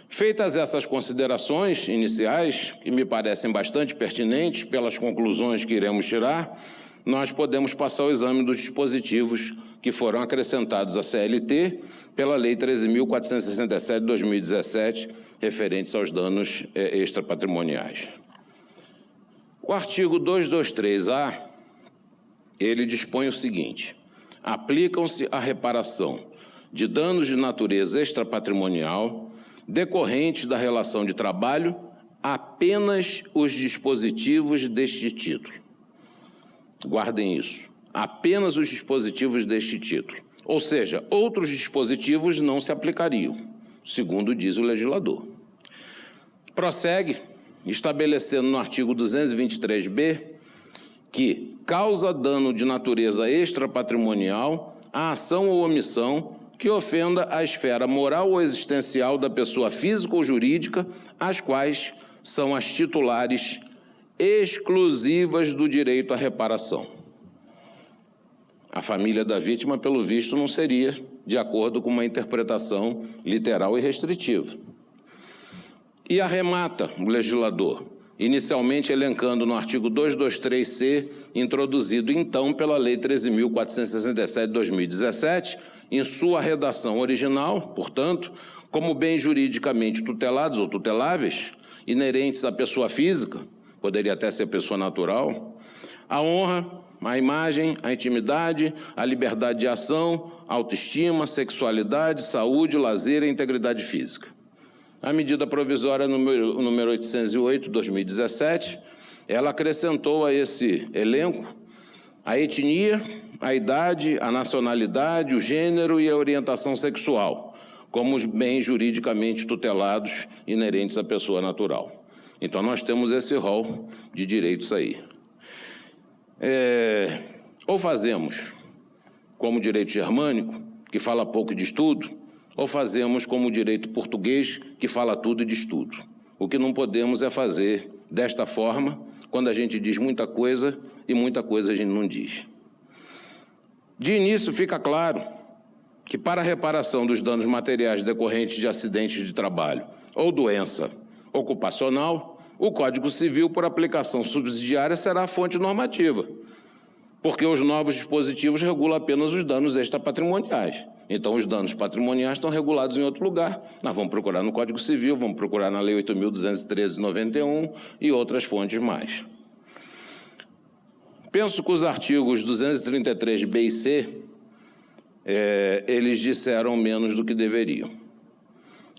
Feitas essas considerações iniciais, que me parecem bastante pertinentes pelas conclusões que iremos tirar, nós podemos passar ao exame dos dispositivos que foram acrescentados à CLT pela Lei 13.467 de 2017, referentes aos danos extrapatrimoniais. O artigo 223-A, ele dispõe o seguinte: aplicam-se à reparação de danos de natureza extrapatrimonial decorrentes da relação de trabalho apenas os dispositivos deste título. Guardem isso. Apenas os dispositivos deste título. Ou seja, outros dispositivos não se aplicariam, segundo diz o legislador. Prossegue, estabelecendo no artigo 223-B que causa dano de natureza extrapatrimonial a ação ou omissão que ofenda a esfera moral ou existencial da pessoa física ou jurídica, as quais são as titulares exclusivas do direito à reparação. A família da vítima, pelo visto, não seria de acordo com uma interpretação literal e restritiva. E arremata o legislador, inicialmente elencando no artigo 223-C, introduzido então pela Lei 13.467 de 2017, em sua redação original, portanto, como bens juridicamente tutelados ou tuteláveis, inerentes à pessoa física, poderia até ser pessoa natural, a honra, a imagem, a intimidade, a liberdade de ação, a autoestima, sexualidade, saúde, lazer e integridade física. A medida provisória número 808, de 2017, ela acrescentou a esse elenco a etnia, a idade, a nacionalidade, o gênero e a orientação sexual, como os bens juridicamente tutelados inerentes à pessoa natural. Então, nós temos esse rol de direitos aí. Ou fazemos como direito germânico, que fala pouco e diz tudo, ou fazemos como direito português, que fala tudo e diz tudo. O que não podemos é fazer desta forma, quando a gente diz muita coisa e muita coisa a gente não diz. De início, fica claro que para a reparação dos danos materiais decorrentes de acidentes de trabalho ou doença ocupacional, o Código Civil, por aplicação subsidiária, será a fonte normativa, porque os novos dispositivos regulam apenas os danos extrapatrimoniais. Então, os danos patrimoniais estão regulados em outro lugar. Nós vamos procurar no Código Civil, vamos procurar na Lei 8.213 de 91 e outras fontes mais. Penso que os artigos 233B e C, eles disseram menos do que deveriam,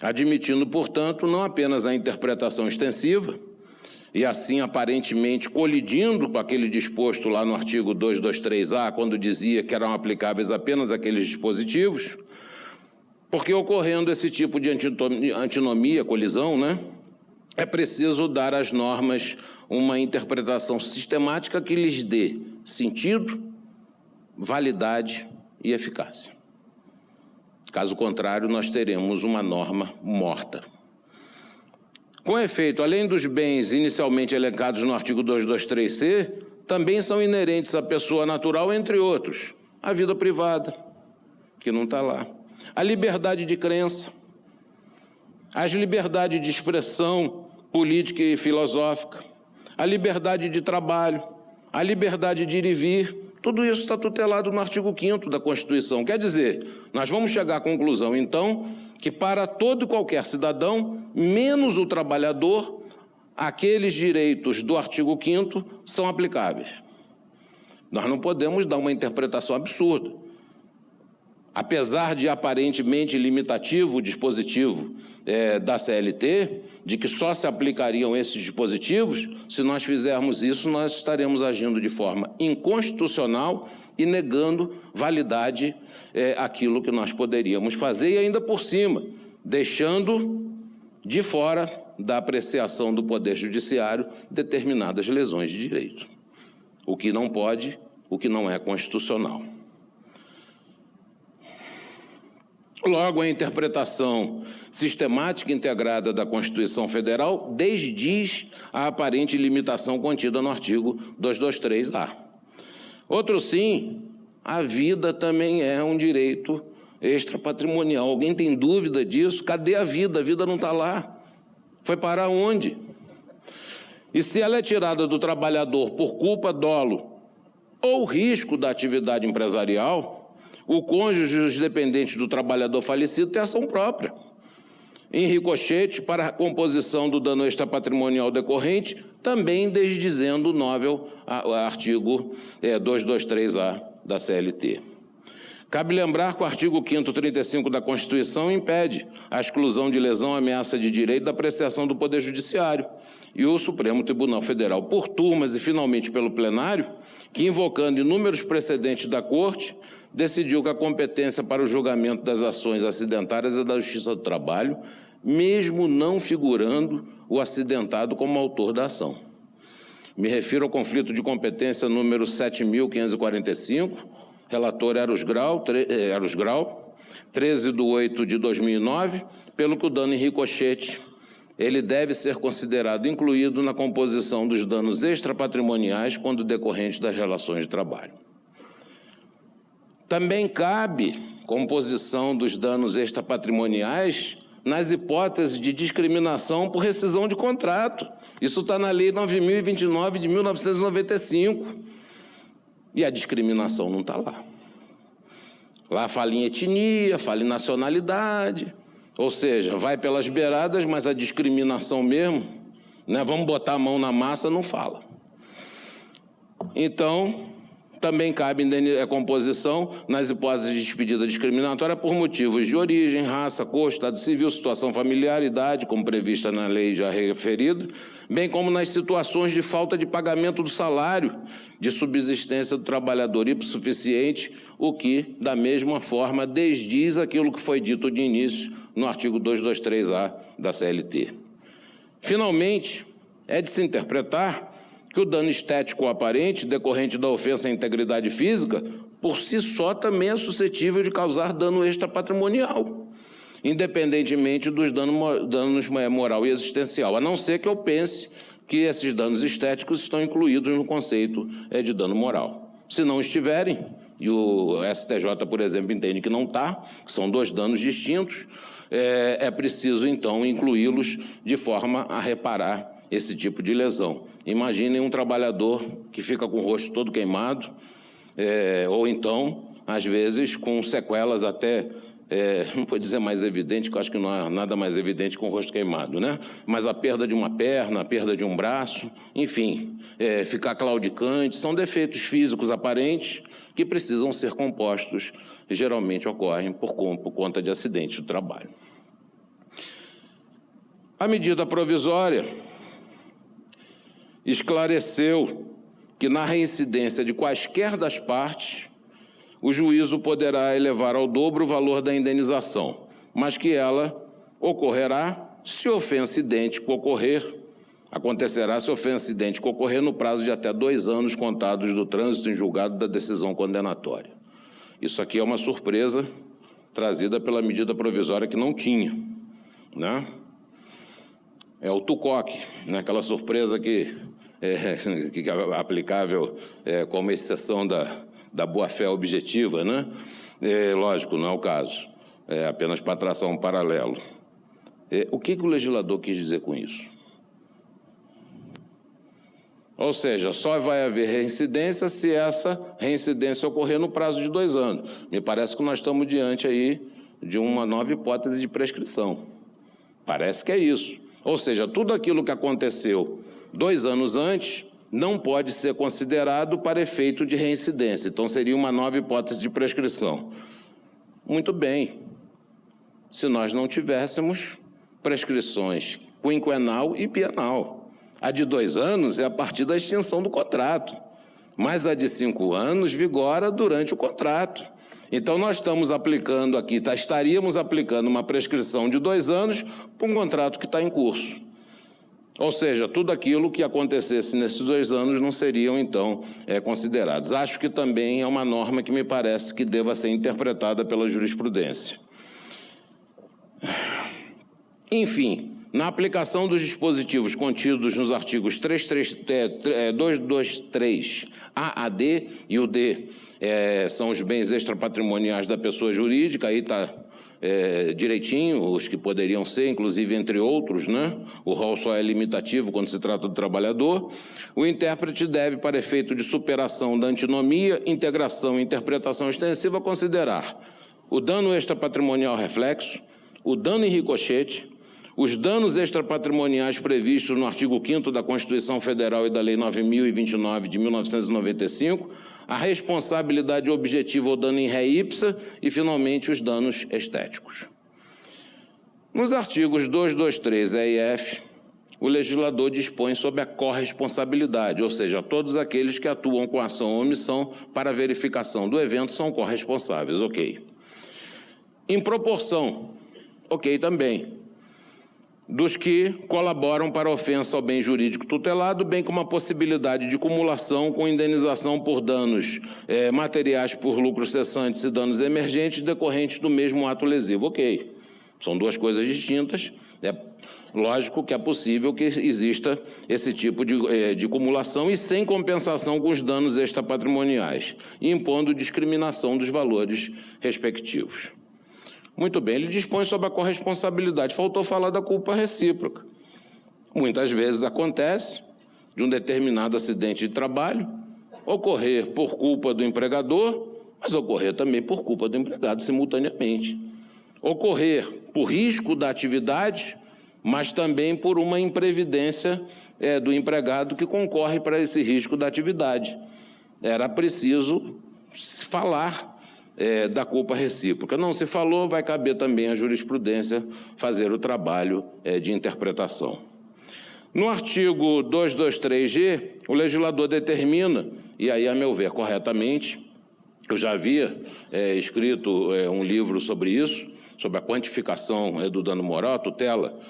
admitindo, portanto, não apenas a interpretação extensiva, e assim aparentemente colidindo com aquele disposto lá no artigo 223A, quando dizia que eram aplicáveis apenas aqueles dispositivos, porque ocorrendo esse tipo de antinomia, colisão, né, é preciso dar às normas uma interpretação sistemática que lhes dê sentido, validade e eficácia. Caso contrário, nós teremos uma norma morta. Com efeito, além dos bens inicialmente elencados no artigo 223C, também são inerentes à pessoa natural, entre outros, a vida privada, que não está lá, a liberdade de crença, as liberdades de expressão política e filosófica, a liberdade de trabalho, a liberdade de ir e vir, tudo isso está tutelado no artigo 5º da Constituição. Quer dizer, nós vamos chegar à conclusão, então, que para todo e qualquer cidadão, menos o trabalhador, aqueles direitos do artigo 5º são aplicáveis. Nós não podemos dar uma interpretação absurda. Apesar de aparentemente limitativo o dispositivo da CLT, de que só se aplicariam esses dispositivos, se nós fizermos isso, nós estaremos agindo de forma inconstitucional e negando validade àquilo que nós poderíamos fazer, e ainda por cima, deixando de fora da apreciação do Poder Judiciário determinadas lesões de direito, o que não pode, o que não é constitucional. Logo, a interpretação sistemática integrada da Constituição Federal desdiz a aparente limitação contida no artigo 223A. Outro sim, a vida também é um direito extrapatrimonial. Alguém tem dúvida disso? Cadê a vida? A vida não está lá. Foi parar onde? E se ela é tirada do trabalhador por culpa, dolo ou risco da atividade empresarial, o cônjuge e os dependentes do trabalhador falecido têm ação própria, em ricochete para a composição do dano extrapatrimonial decorrente, também desdizendo o novel artigo 223A da CLT. Cabe lembrar que o artigo 5º 35 da Constituição impede a exclusão de lesão, ameaça de direito da apreciação do Poder Judiciário, e o Supremo Tribunal Federal, por turmas e finalmente pelo plenário, que, invocando inúmeros precedentes da Corte, decidiu que a competência para o julgamento das ações acidentárias é da Justiça do Trabalho, mesmo não figurando o acidentado como autor da ação. Me refiro ao conflito de competência número 7.545, relator Eros Grau, 13/8/2009, pelo que o dano em ricochete ele deve ser considerado incluído na composição dos danos extrapatrimoniais quando decorrentes das relações de trabalho. Também cabe composição dos danos extrapatrimoniais nas hipóteses de discriminação por rescisão de contrato. Isso está na Lei 9.029 de 1995. E a discriminação não está lá. Lá fala em etnia, fala em nacionalidade, ou seja, vai pelas beiradas, mas a discriminação mesmo, né, vamos botar a mão na massa, não fala. Então, também cabe a composição nas hipóteses de despedida discriminatória por motivos de origem, raça, cor, estado civil, situação familiar, idade, como prevista na lei já referida, bem como nas situações de falta de pagamento do salário de subsistência do trabalhador hipossuficiente, o que, da mesma forma, desdiz aquilo que foi dito de início no artigo 223A da CLT. Finalmente, é de se interpretar que o dano estético aparente, decorrente da ofensa à integridade física, por si só também é suscetível de causar dano extrapatrimonial, independentemente dos danos moral e existencial, a não ser que eu pense que esses danos estéticos estão incluídos no conceito de dano moral. Se não estiverem, e o STJ, por exemplo, entende que não está, que são dois danos distintos, é preciso, então, incluí-los de forma a reparar esse tipo de lesão. Imaginem um trabalhador que fica com o rosto todo queimado, ou então às vezes com sequelas até, não vou dizer mais evidente, que eu acho que não há nada mais evidente que um rosto queimado, né? Mas a perda de uma perna, a perda de um braço, enfim, ficar claudicante, são defeitos físicos aparentes que precisam ser compostos e geralmente ocorrem por conta de acidente do trabalho. A medida provisória esclareceu que, na reincidência de quaisquer das partes, o juízo poderá elevar ao dobro o valor da indenização, mas que ela ocorrerá se ofensa idêntica ocorrer, acontecerá se ofensa idêntica ocorrer no prazo de até 2 anos contados do trânsito em julgado da decisão condenatória. Isso aqui é uma surpresa trazida pela medida provisória que não tinha, né? É o TUCOC, né? Aquela surpresa que é aplicável como exceção da boa-fé objetiva, né? Lógico, não é o caso, é apenas para traçar um paralelo. O que o legislador quis dizer com isso? Ou seja, só vai haver reincidência se essa reincidência ocorrer no prazo de 2 anos. Me parece que nós estamos diante aí de uma nova hipótese de prescrição. Parece que é isso. Ou seja, tudo aquilo que aconteceu 2 anos antes não pode ser considerado para efeito de reincidência. Então, seria uma nova hipótese de prescrição. Muito bem. Se nós não tivéssemos prescrições quinquenal e bienal. A de 2 anos é a partir da extinção do contrato, mas a de 5 anos vigora durante o contrato. Então, nós estamos aplicando aqui, estaríamos aplicando uma prescrição de 2 anos para um contrato que está em curso. Ou seja, tudo aquilo que acontecesse nesses 2 anos não seriam, então, considerados. Acho que também é uma norma que me parece que deva ser interpretada pela jurisprudência. Enfim, na aplicação dos dispositivos contidos nos artigos 223 A a D, e o D são os bens extrapatrimoniais da pessoa jurídica, aí está direitinho os que poderiam ser, inclusive entre outros, né? O rol só é limitativo quando se trata do trabalhador. O intérprete deve, para efeito de superação da antinomia, integração e interpretação extensiva, considerar o dano extrapatrimonial reflexo, o dano em ricochete, os danos extrapatrimoniais previstos no artigo 5º da Constituição Federal e da Lei 9.029 de 1995, a responsabilidade objetiva ou dano in re ipsa e, finalmente, os danos estéticos. Nos artigos 223 E e F, o legislador dispõe sobre a corresponsabilidade, ou seja, todos aqueles que atuam com ação ou omissão para a verificação do evento são corresponsáveis, ok. Em proporção, ok também, dos que colaboram para a ofensa ao bem jurídico tutelado, bem como a possibilidade de cumulação com indenização por danos materiais por lucros cessantes e danos emergentes decorrentes do mesmo ato lesivo. Ok, são 2 coisas distintas. É lógico que é possível que exista esse tipo de cumulação e sem compensação com os danos extrapatrimoniais, impondo discriminação dos valores respectivos. Muito bem, ele dispõe sobre a corresponsabilidade. Faltou falar da culpa recíproca. Muitas vezes acontece de um determinado acidente de trabalho ocorrer por culpa do empregador, mas ocorrer também por culpa do empregado simultaneamente. Ocorrer por risco da atividade, mas também por uma imprevidência do empregado que concorre para esse risco da atividade. Era preciso falar da culpa recíproca. Não se falou, vai caber também à jurisprudência fazer o trabalho de interpretação. No artigo 223G, o legislador determina, e aí, a meu ver, corretamente, eu já havia escrito um livro sobre isso, sobre a quantificação do dano moral, a tutela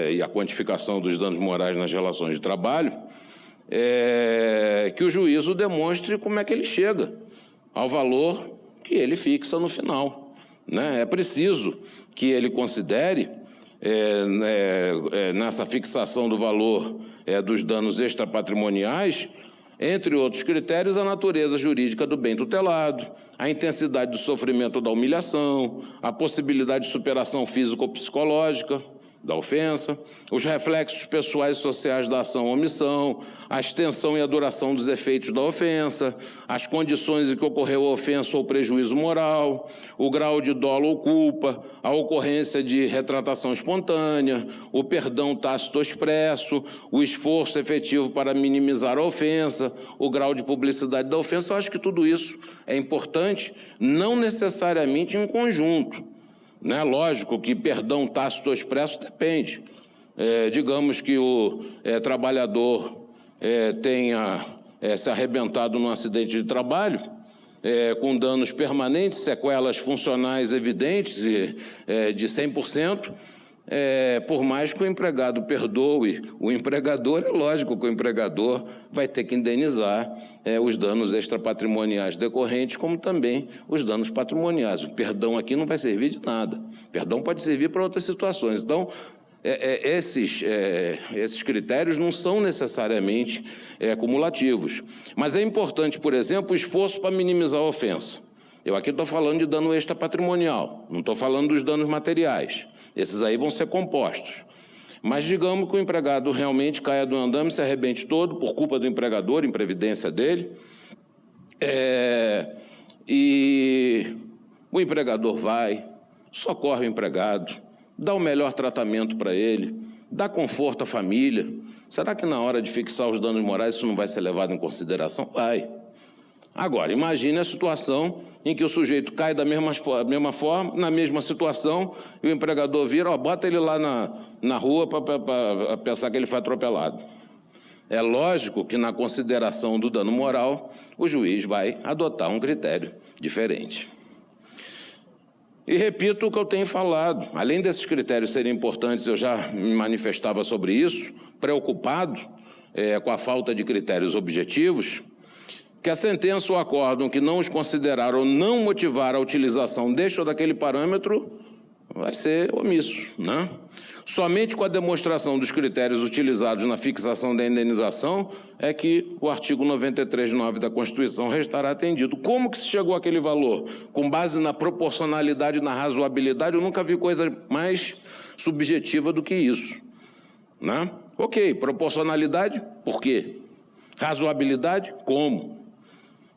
e a quantificação dos danos morais nas relações de trabalho, que o juízo demonstre como é que ele chega ao valor que ele fixa no final, né? É preciso que ele considere, nessa fixação do valor dos danos extrapatrimoniais, entre outros critérios, a natureza jurídica do bem tutelado, a intensidade do sofrimento da humilhação, a possibilidade de superação física ou psicológica, da ofensa, os reflexos pessoais e sociais da ação ou omissão, a extensão e a duração dos efeitos da ofensa, as condições em que ocorreu a ofensa ou prejuízo moral, o grau de dolo ou culpa, a ocorrência de retratação espontânea, o perdão tácito ou expresso, o esforço efetivo para minimizar a ofensa, o grau de publicidade da ofensa. Eu acho que tudo isso é importante, não necessariamente em conjunto. Né? Lógico que perdão tácito ou expresso depende. Digamos que o trabalhador tenha se arrebentado num acidente de trabalho, com danos permanentes, sequelas funcionais evidentes de 100%, por mais que o empregado perdoe o empregador, é lógico que o empregador vai ter que indenizar os danos extrapatrimoniais decorrentes, como também os danos patrimoniais. O perdão aqui não vai servir de nada. O perdão pode servir para outras situações. Então, esses critérios não são necessariamente cumulativos. Mas é importante, por exemplo, o esforço para minimizar a ofensa. Eu aqui estou falando de dano extrapatrimonial, não estou falando dos danos materiais. Esses aí vão ser compostos. Mas digamos que o empregado realmente caia do andame, se arrebente todo por culpa do empregador, imprevidência dele, e o empregador vai, socorre o empregado, dá o melhor tratamento para ele, dá conforto à família. Será que na hora de fixar os danos morais isso não vai ser levado em consideração? Vai. Agora, imagine a situação em que o sujeito cai da mesma forma, na mesma situação, e o empregador vira, bota ele lá na rua para pensar que ele foi atropelado. É lógico que, na consideração do dano moral, o juiz vai adotar um critério diferente. E repito o que eu tenho falado. Além desses critérios serem importantes, eu já me manifestava sobre isso, preocupado com a falta de critérios objetivos, que a sentença ou acórdão que não os considerar ou não motivar a utilização deste ou daquele parâmetro vai ser omisso, né? Somente com a demonstração dos critérios utilizados na fixação da indenização é que o artigo 93(9) da Constituição restará atendido. Como que se chegou àquele valor? Com base na proporcionalidade e na razoabilidade, eu nunca vi coisa mais subjetiva do que isso, né? Ok, proporcionalidade, por quê? Razoabilidade, como?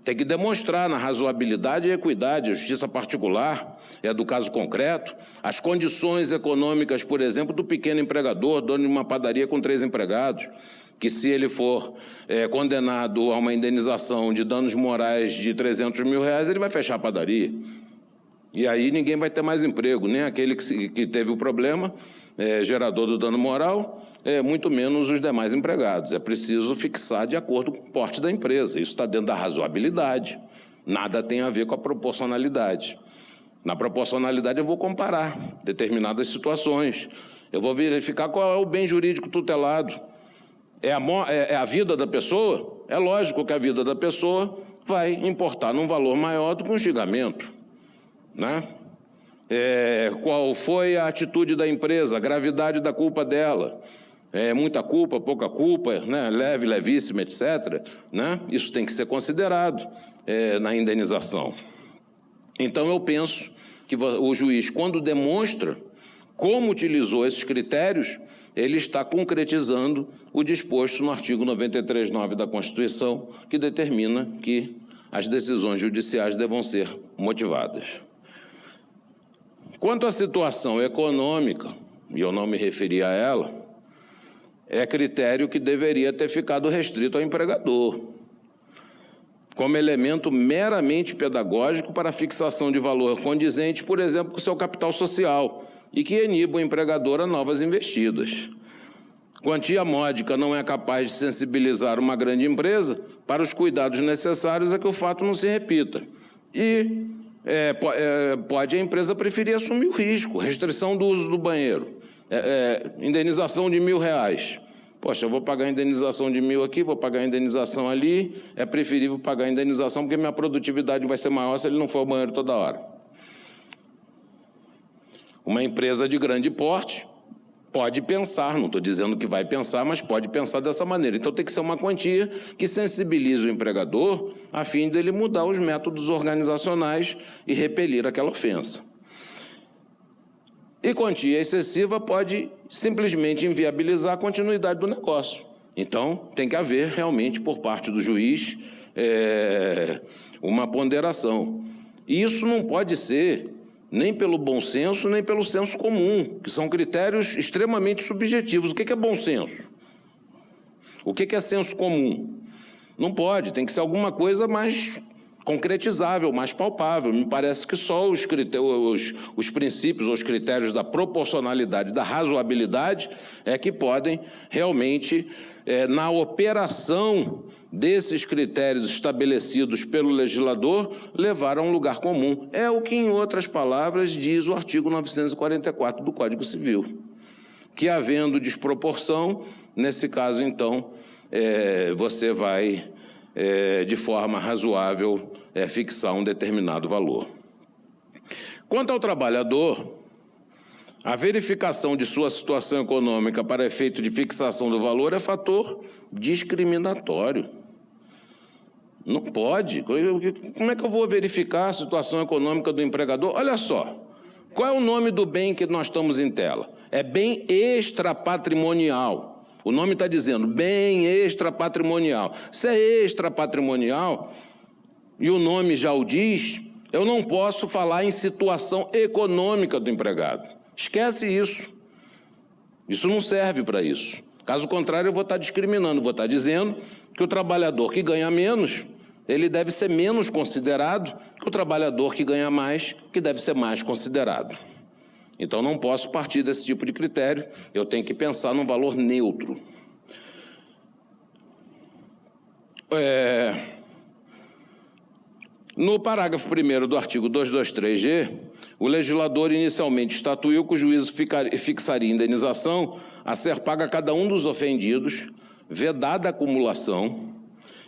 Tem que demonstrar na razoabilidade e equidade, a justiça particular, do caso concreto, as condições econômicas, por exemplo, do pequeno empregador, dono de uma padaria com 3 empregados, que se ele for condenado a uma indenização de danos morais de R$300 mil, ele vai fechar a padaria. E aí ninguém vai ter mais emprego, nem aquele que teve o problema, gerador do dano moral, muito menos os demais empregados. É preciso fixar de acordo com o porte da empresa. Isso está dentro da razoabilidade. Nada tem a ver com a proporcionalidade. Na proporcionalidade eu vou comparar determinadas situações. Eu vou verificar qual é o bem jurídico tutelado. É a vida da pessoa? É lógico que a vida da pessoa vai importar num valor maior do que um julgamento, né? Qual foi a atitude da empresa, a gravidade da culpa dela? Muita culpa, pouca culpa, né? Leve, levíssima, etc., né? Isso tem que ser considerado na indenização. Então, eu penso que o juiz, quando demonstra como utilizou esses critérios, ele está concretizando o disposto no artigo 93(9) da Constituição, que determina que as decisões judiciais devam ser motivadas. Quanto à situação econômica, e eu não me referi a ela, é critério que deveria ter ficado restrito ao empregador, como elemento meramente pedagógico para a fixação de valor condizente, por exemplo, com o seu capital social, e que iniba o empregador a novas investidas. Quantia módica não é capaz de sensibilizar uma grande empresa para os cuidados necessários a que o fato não se repita. E pode a empresa preferir assumir o risco, restrição do uso do banheiro, indenização de R$1.000. Poxa, eu vou pagar a indenização de 1.000 aqui, vou pagar a indenização ali, é preferível pagar a indenização porque minha produtividade vai ser maior se ele não for ao banheiro toda hora. Uma empresa de grande porte pode pensar, não estou dizendo que vai pensar, mas pode pensar dessa maneira. Então tem que ser uma quantia que sensibilize o empregador a fim dele mudar os métodos organizacionais e repelir aquela ofensa. E quantia excessiva pode simplesmente inviabilizar a continuidade do negócio. Então, tem que haver realmente, por parte do juiz, uma ponderação. E isso não pode ser nem pelo bom senso, nem pelo senso comum, que são critérios extremamente subjetivos. O que é bom senso? O que é senso comum? Não pode, tem que ser alguma coisa mais concretizável, mais palpável. Me parece que só os princípios ou os critérios da proporcionalidade, da razoabilidade, é que podem realmente, na operação desses critérios estabelecidos pelo legislador, levar a um lugar comum. É o que, em outras palavras, diz o artigo 944 do Código Civil. Que, havendo desproporção, nesse caso, então, você vai, de forma razoável, fixar um determinado valor. Quanto ao trabalhador, a verificação de sua situação econômica para efeito de fixação do valor é fator discriminatório. Não pode. Como é que eu vou verificar a situação econômica do empregador? Olha só, qual é o nome do bem que nós estamos em tela? É bem extrapatrimonial. O nome está dizendo bem extrapatrimonial. Se é extrapatrimonial, e o nome já o diz, eu não posso falar em situação econômica do empregado. Esquece isso. Isso não serve para isso. Caso contrário, eu vou estar discriminando, vou estar dizendo que o trabalhador que ganha menos, ele deve ser menos considerado que o trabalhador que ganha mais, que deve ser mais considerado. Então, não posso partir desse tipo de critério, eu tenho que pensar num valor neutro. No parágrafo 1º do artigo 223-G, o legislador inicialmente estatuiu que o juízo fixaria indenização a ser paga a cada um dos ofendidos, vedada a acumulação,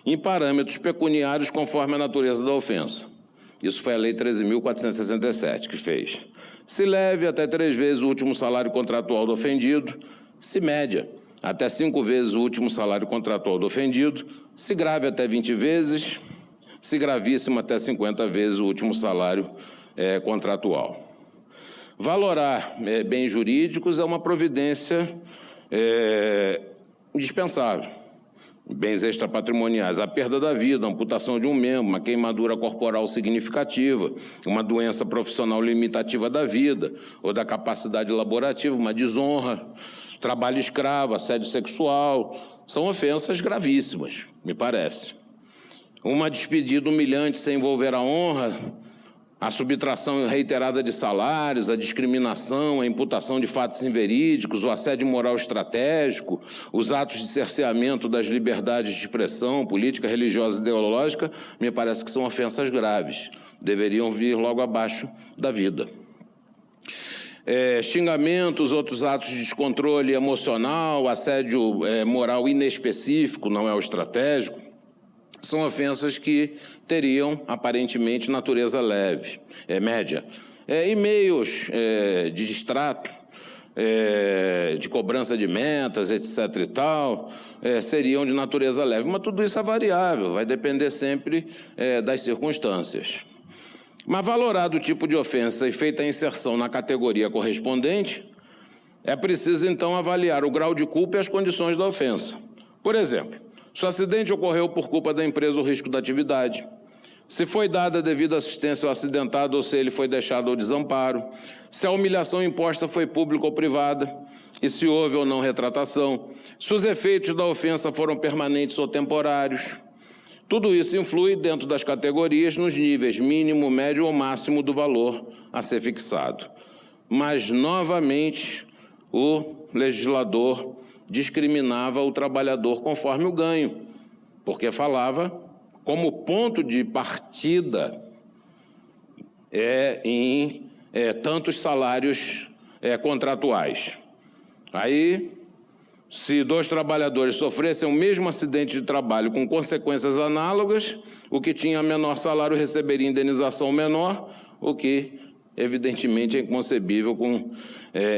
em parâmetros pecuniários conforme a natureza da ofensa. Isso foi a Lei 13.467 que fez. Se leve até 3 vezes o último salário contratual do ofendido, se média até 5 vezes o último salário contratual do ofendido, se grave até 20 vezes, se gravíssimo até 50 vezes o último salário contratual. Valorar bens jurídicos é uma providência indispensável. Bens extrapatrimoniais, a perda da vida, a amputação de um membro, uma queimadura corporal significativa, uma doença profissional limitativa da vida ou da capacidade laborativa, uma desonra, trabalho escravo, assédio sexual, são ofensas gravíssimas, me parece. Uma despedida humilhante sem envolver a honra, a subtração reiterada de salários, a discriminação, a imputação de fatos inverídicos, o assédio moral estratégico, os atos de cerceamento das liberdades de expressão, política, religiosa e ideológica, me parece que são ofensas graves. Deveriam vir logo abaixo da vida. Xingamentos, outros atos de descontrole emocional, assédio moral inespecífico, não é o estratégico, são ofensas que teriam, aparentemente, natureza leve, média. E-mails de distrato, de cobrança de metas, etc. e tal, seriam de natureza leve. Mas tudo isso é variável, vai depender sempre das circunstâncias. Mas, valorado o tipo de ofensa e feita a inserção na categoria correspondente, é preciso, então, avaliar o grau de culpa e as condições da ofensa. Por exemplo, se o acidente ocorreu por culpa da empresa ou risco da atividade, se foi dada devida assistência ao acidentado ou se ele foi deixado ao desamparo, se a humilhação imposta foi pública ou privada e se houve ou não retratação, se os efeitos da ofensa foram permanentes ou temporários. Tudo isso influi dentro das categorias nos níveis mínimo, médio ou máximo do valor a ser fixado. Mas, novamente, o legislador discriminava o trabalhador conforme o ganho, porque falava como ponto de partida em tantos salários contratuais. Aí, se 2 trabalhadores sofressem o mesmo acidente de trabalho com consequências análogas, o que tinha menor salário receberia indenização menor, o que, evidentemente, é inconcebível com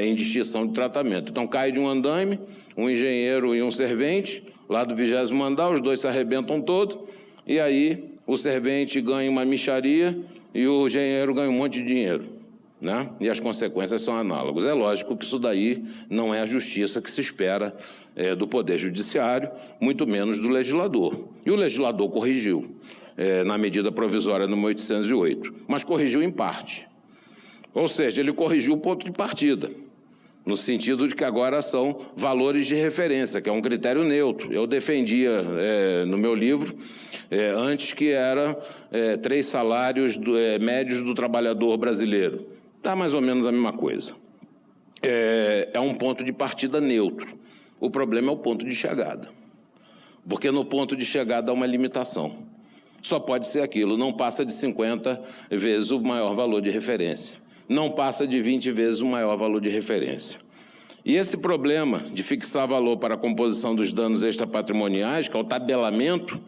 indistinção de tratamento. Então, cai de um andaime, um engenheiro e um servente, lá do 20º andar, os 2 se arrebentam todos, e aí o servente ganha uma mixaria e o engenheiro ganha um monte de dinheiro. né? E as consequências são análogas. É lógico que isso daí não é a justiça que se espera do Poder Judiciário, muito menos do legislador. E o legislador corrigiu na medida provisória número 808, mas corrigiu em parte. Ou seja, ele corrigiu o ponto de partida, no sentido de que agora são valores de referência, que é um critério neutro. Eu defendia no meu livro, antes, que era 3 salários médios do trabalhador brasileiro. Dá mais ou menos a mesma coisa. É um ponto de partida neutro. O problema é o ponto de chegada. Porque no ponto de chegada há uma limitação. Só pode ser aquilo, não passa de 50 vezes o maior valor de referência. Não passa de 20 vezes o maior valor de referência. E esse problema de fixar valor para a composição dos danos extrapatrimoniais, que é o tabelamento,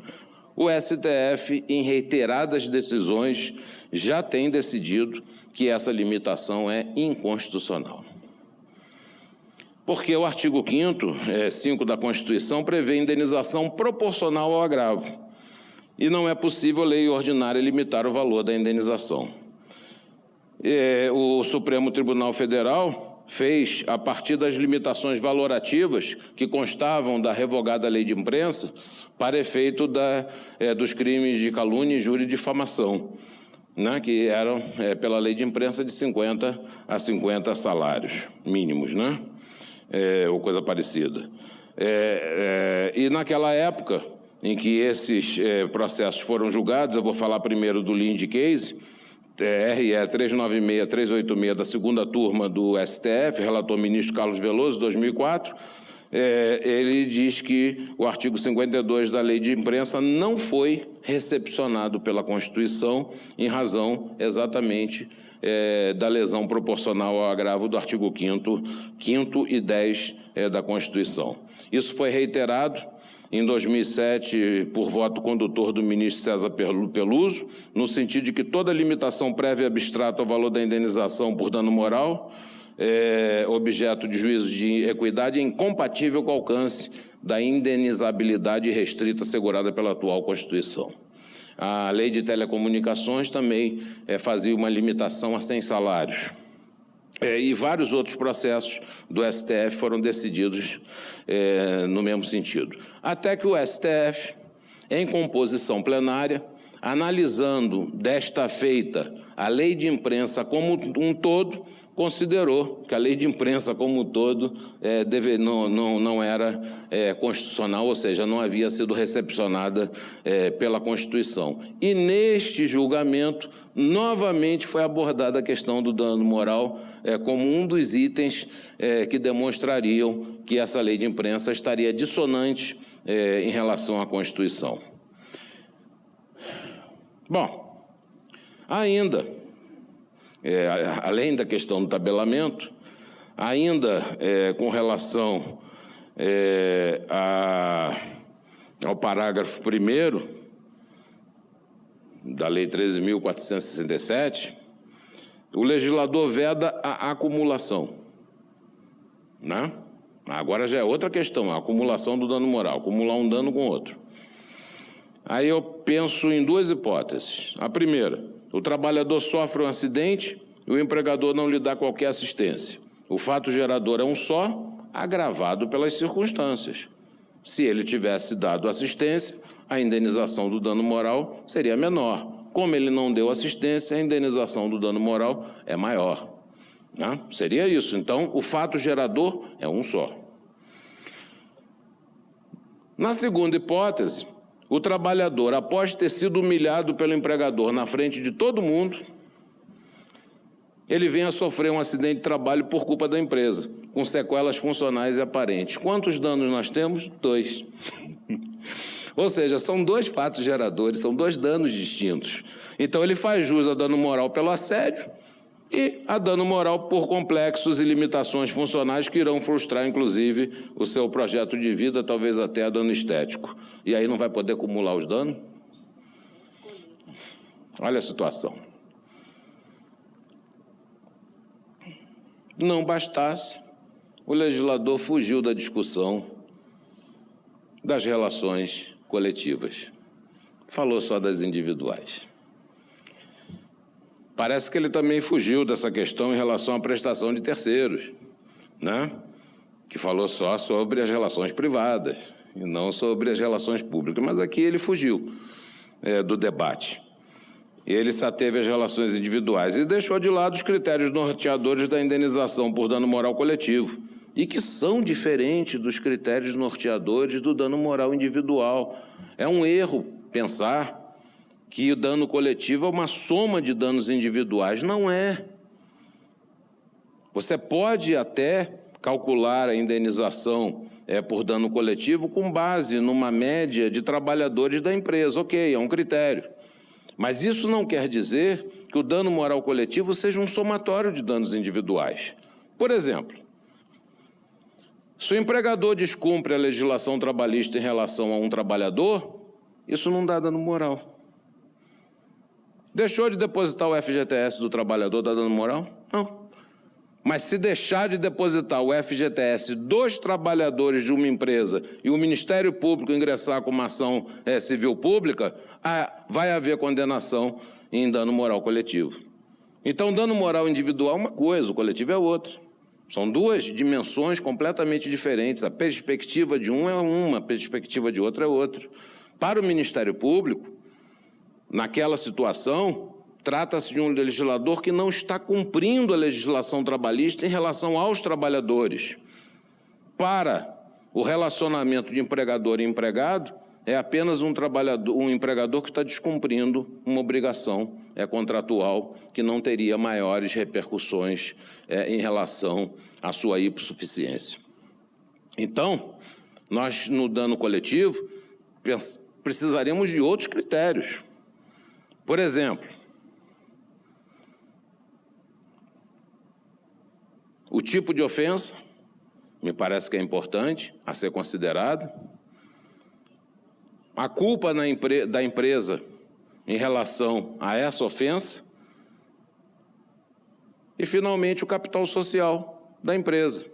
o STF, em reiteradas decisões, já tem decidido que essa limitação é inconstitucional. Porque o artigo 5º, 5 da Constituição, prevê indenização proporcional ao agravo. E não é possível lei ordinária limitar o valor da indenização. O Supremo Tribunal Federal fez, a partir das limitações valorativas que constavam da revogada lei de imprensa, para efeito dos crimes de calúnia, injúria e difamação, né, que eram, pela lei de imprensa, de 50 a 50 salários mínimos, né? Ou coisa parecida. E naquela época em que esses processos foram julgados, eu vou falar primeiro do Linde Case, RE 396-386 da segunda turma do STF, relator ministro Carlos Veloso, 2004, ele diz que o artigo 52 da lei de imprensa não foi recepcionado pela Constituição em razão exatamente da lesão proporcional ao agravo do artigo 5º e 10 da Constituição. Isso foi reiterado em 2007 por voto condutor do ministro César Peluso, no sentido de que toda limitação prévia e abstrata ao valor da indenização por dano moral, objeto de juízo de equidade, é incompatível com o alcance da indenizabilidade restrita assegurada pela atual Constituição. A lei de telecomunicações também fazia uma limitação a 100 salários. E vários outros processos do STF foram decididos no mesmo sentido. Até que o STF, em composição plenária, analisando desta feita a lei de imprensa como um todo, considerou que a lei de imprensa como um todo não era constitucional, ou seja, não havia sido recepcionada pela Constituição. E neste julgamento, novamente foi abordada a questão do dano moral como um dos itens que demonstrariam que essa lei de imprensa estaria dissonante em relação à Constituição. Bom, ainda, além da questão do tabelamento, ainda com relação ao parágrafo 1º da Lei 13.467, o legislador veda a acumulação, né? Agora já é outra questão, a acumulação do dano moral, acumular um dano com outro. Aí eu penso em 2 hipóteses. A primeira, o trabalhador sofre um acidente e o empregador não lhe dá qualquer assistência. O fato gerador é um só, agravado pelas circunstâncias. Se ele tivesse dado assistência, a indenização do dano moral seria menor. Como ele não deu assistência, a indenização do dano moral é maior, né? Seria isso. Então, o fato gerador é um só. Na segunda hipótese, o trabalhador, após ter sido humilhado pelo empregador na frente de todo mundo, ele vem a sofrer um acidente de trabalho por culpa da empresa, com sequelas funcionais e aparentes. Quantos danos nós temos? 2. Ou seja, são 2 fatos geradores, são 2 danos distintos. Então, ele faz jus a dano moral pelo assédio e a dano moral por complexos e limitações funcionais que irão frustrar, inclusive, o seu projeto de vida, talvez até a dano estético. E aí não vai poder acumular os danos? Olha a situação. Não bastasse, o legislador fugiu da discussão das relações coletivas. Falou só das individuais. parece que ele também fugiu dessa questão em relação à prestação de terceiros, né? Que falou só sobre as relações privadas e não sobre as relações públicas. Mas aqui ele fugiu do debate. Ele se ateve às relações individuais e deixou de lado os critérios norteadores da indenização por dano moral coletivo, e que são diferentes dos critérios norteadores do dano moral individual. É um erro pensar que o dano coletivo é uma soma de danos individuais. Não é. Você pode até calcular a indenização por dano coletivo com base numa média de trabalhadores da empresa. Ok, é um critério. Mas isso não quer dizer que o dano moral coletivo seja um somatório de danos individuais. Por exemplo, se o empregador descumpre a legislação trabalhista em relação a um trabalhador, isso não dá dano moral. Deixou de depositar o FGTS do trabalhador, dá dano moral? Não. Mas se deixar de depositar o FGTS dos trabalhadores de uma empresa e o Ministério Público ingressar com uma ação civil pública, vai haver condenação em dano moral coletivo. Então, dano moral individual é uma coisa, o coletivo é outra. São duas dimensões completamente diferentes. A perspectiva de um é uma, a perspectiva de outro é outra. Para o Ministério Público, naquela situação, trata-se de um legislador que não está cumprindo a legislação trabalhista em relação aos trabalhadores. Para o relacionamento de empregador e empregado, é apenas um empregador que está descumprindo uma obrigação contratual que não teria maiores repercussões em relação à sua hipossuficiência. Então, nós, no dano coletivo, precisaríamos de outros critérios. Por exemplo, o tipo de ofensa, me parece que é importante a ser considerado. A culpa da empresa em relação a essa ofensa. E, finalmente, o capital social da empresa,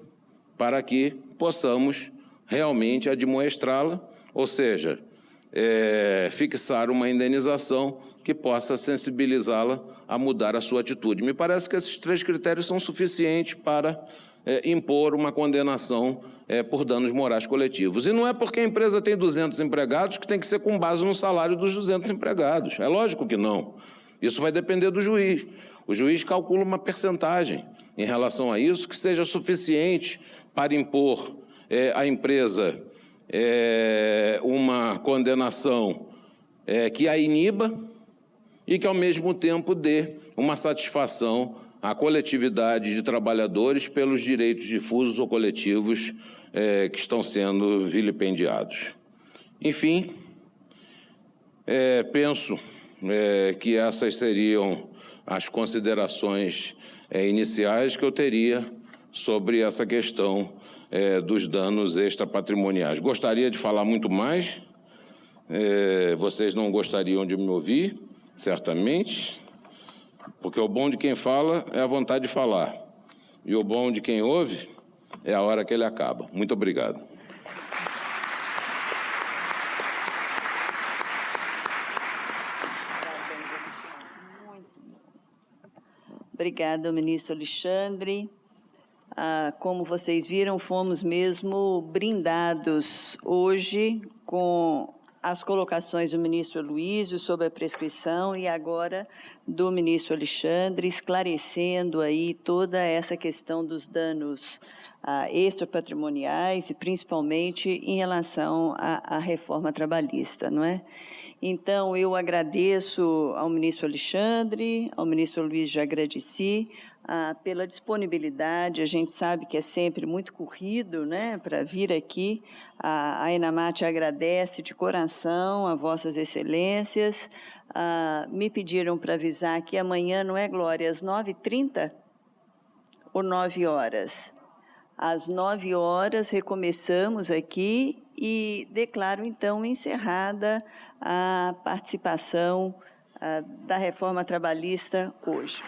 para que possamos realmente admoestrá-la, ou seja, fixar uma indenização que possa sensibilizá-la a mudar a sua atitude. Me parece que esses três critérios são suficientes para impor uma condenação por danos morais coletivos. E não é porque a empresa tem 200 empregados que tem que ser com base no salário dos 200 empregados. É lógico que não. Isso vai depender do juiz. O juiz calcula uma percentagem em relação a isso que seja suficiente para impor à empresa uma condenação que a iniba e que, ao mesmo tempo, dê uma satisfação à coletividade de trabalhadores pelos direitos difusos ou coletivos que estão sendo vilipendiados. Enfim, penso que essas seriam as considerações iniciais que eu teria sobre essa questão dos danos extrapatrimoniais. Gostaria de falar muito mais, vocês não gostariam de me ouvir, certamente, porque o bom de quem fala é a vontade de falar, e o bom de quem ouve é a hora que ele acaba. Muito obrigado. Obrigada, ministro Alexandre. Como vocês viram, fomos mesmo brindados hoje com as colocações do ministro Aloísio sobre a prescrição e agora do ministro Alexandre, esclarecendo aí toda essa questão dos danos extrapatrimoniais e principalmente em relação à reforma trabalhista, não é? Então, eu agradeço ao ministro Alexandre, ao ministro Aloísio já agradeci, pela disponibilidade. A gente sabe que é sempre muito corrido, né, para vir aqui. A Enamate agradece de coração a vossas excelências. Me pediram para avisar que amanhã, não é, Glória, às 9h30 ou 9 horas? Às 9 horas recomeçamos aqui e declaro, então, encerrada a participação da reforma trabalhista hoje.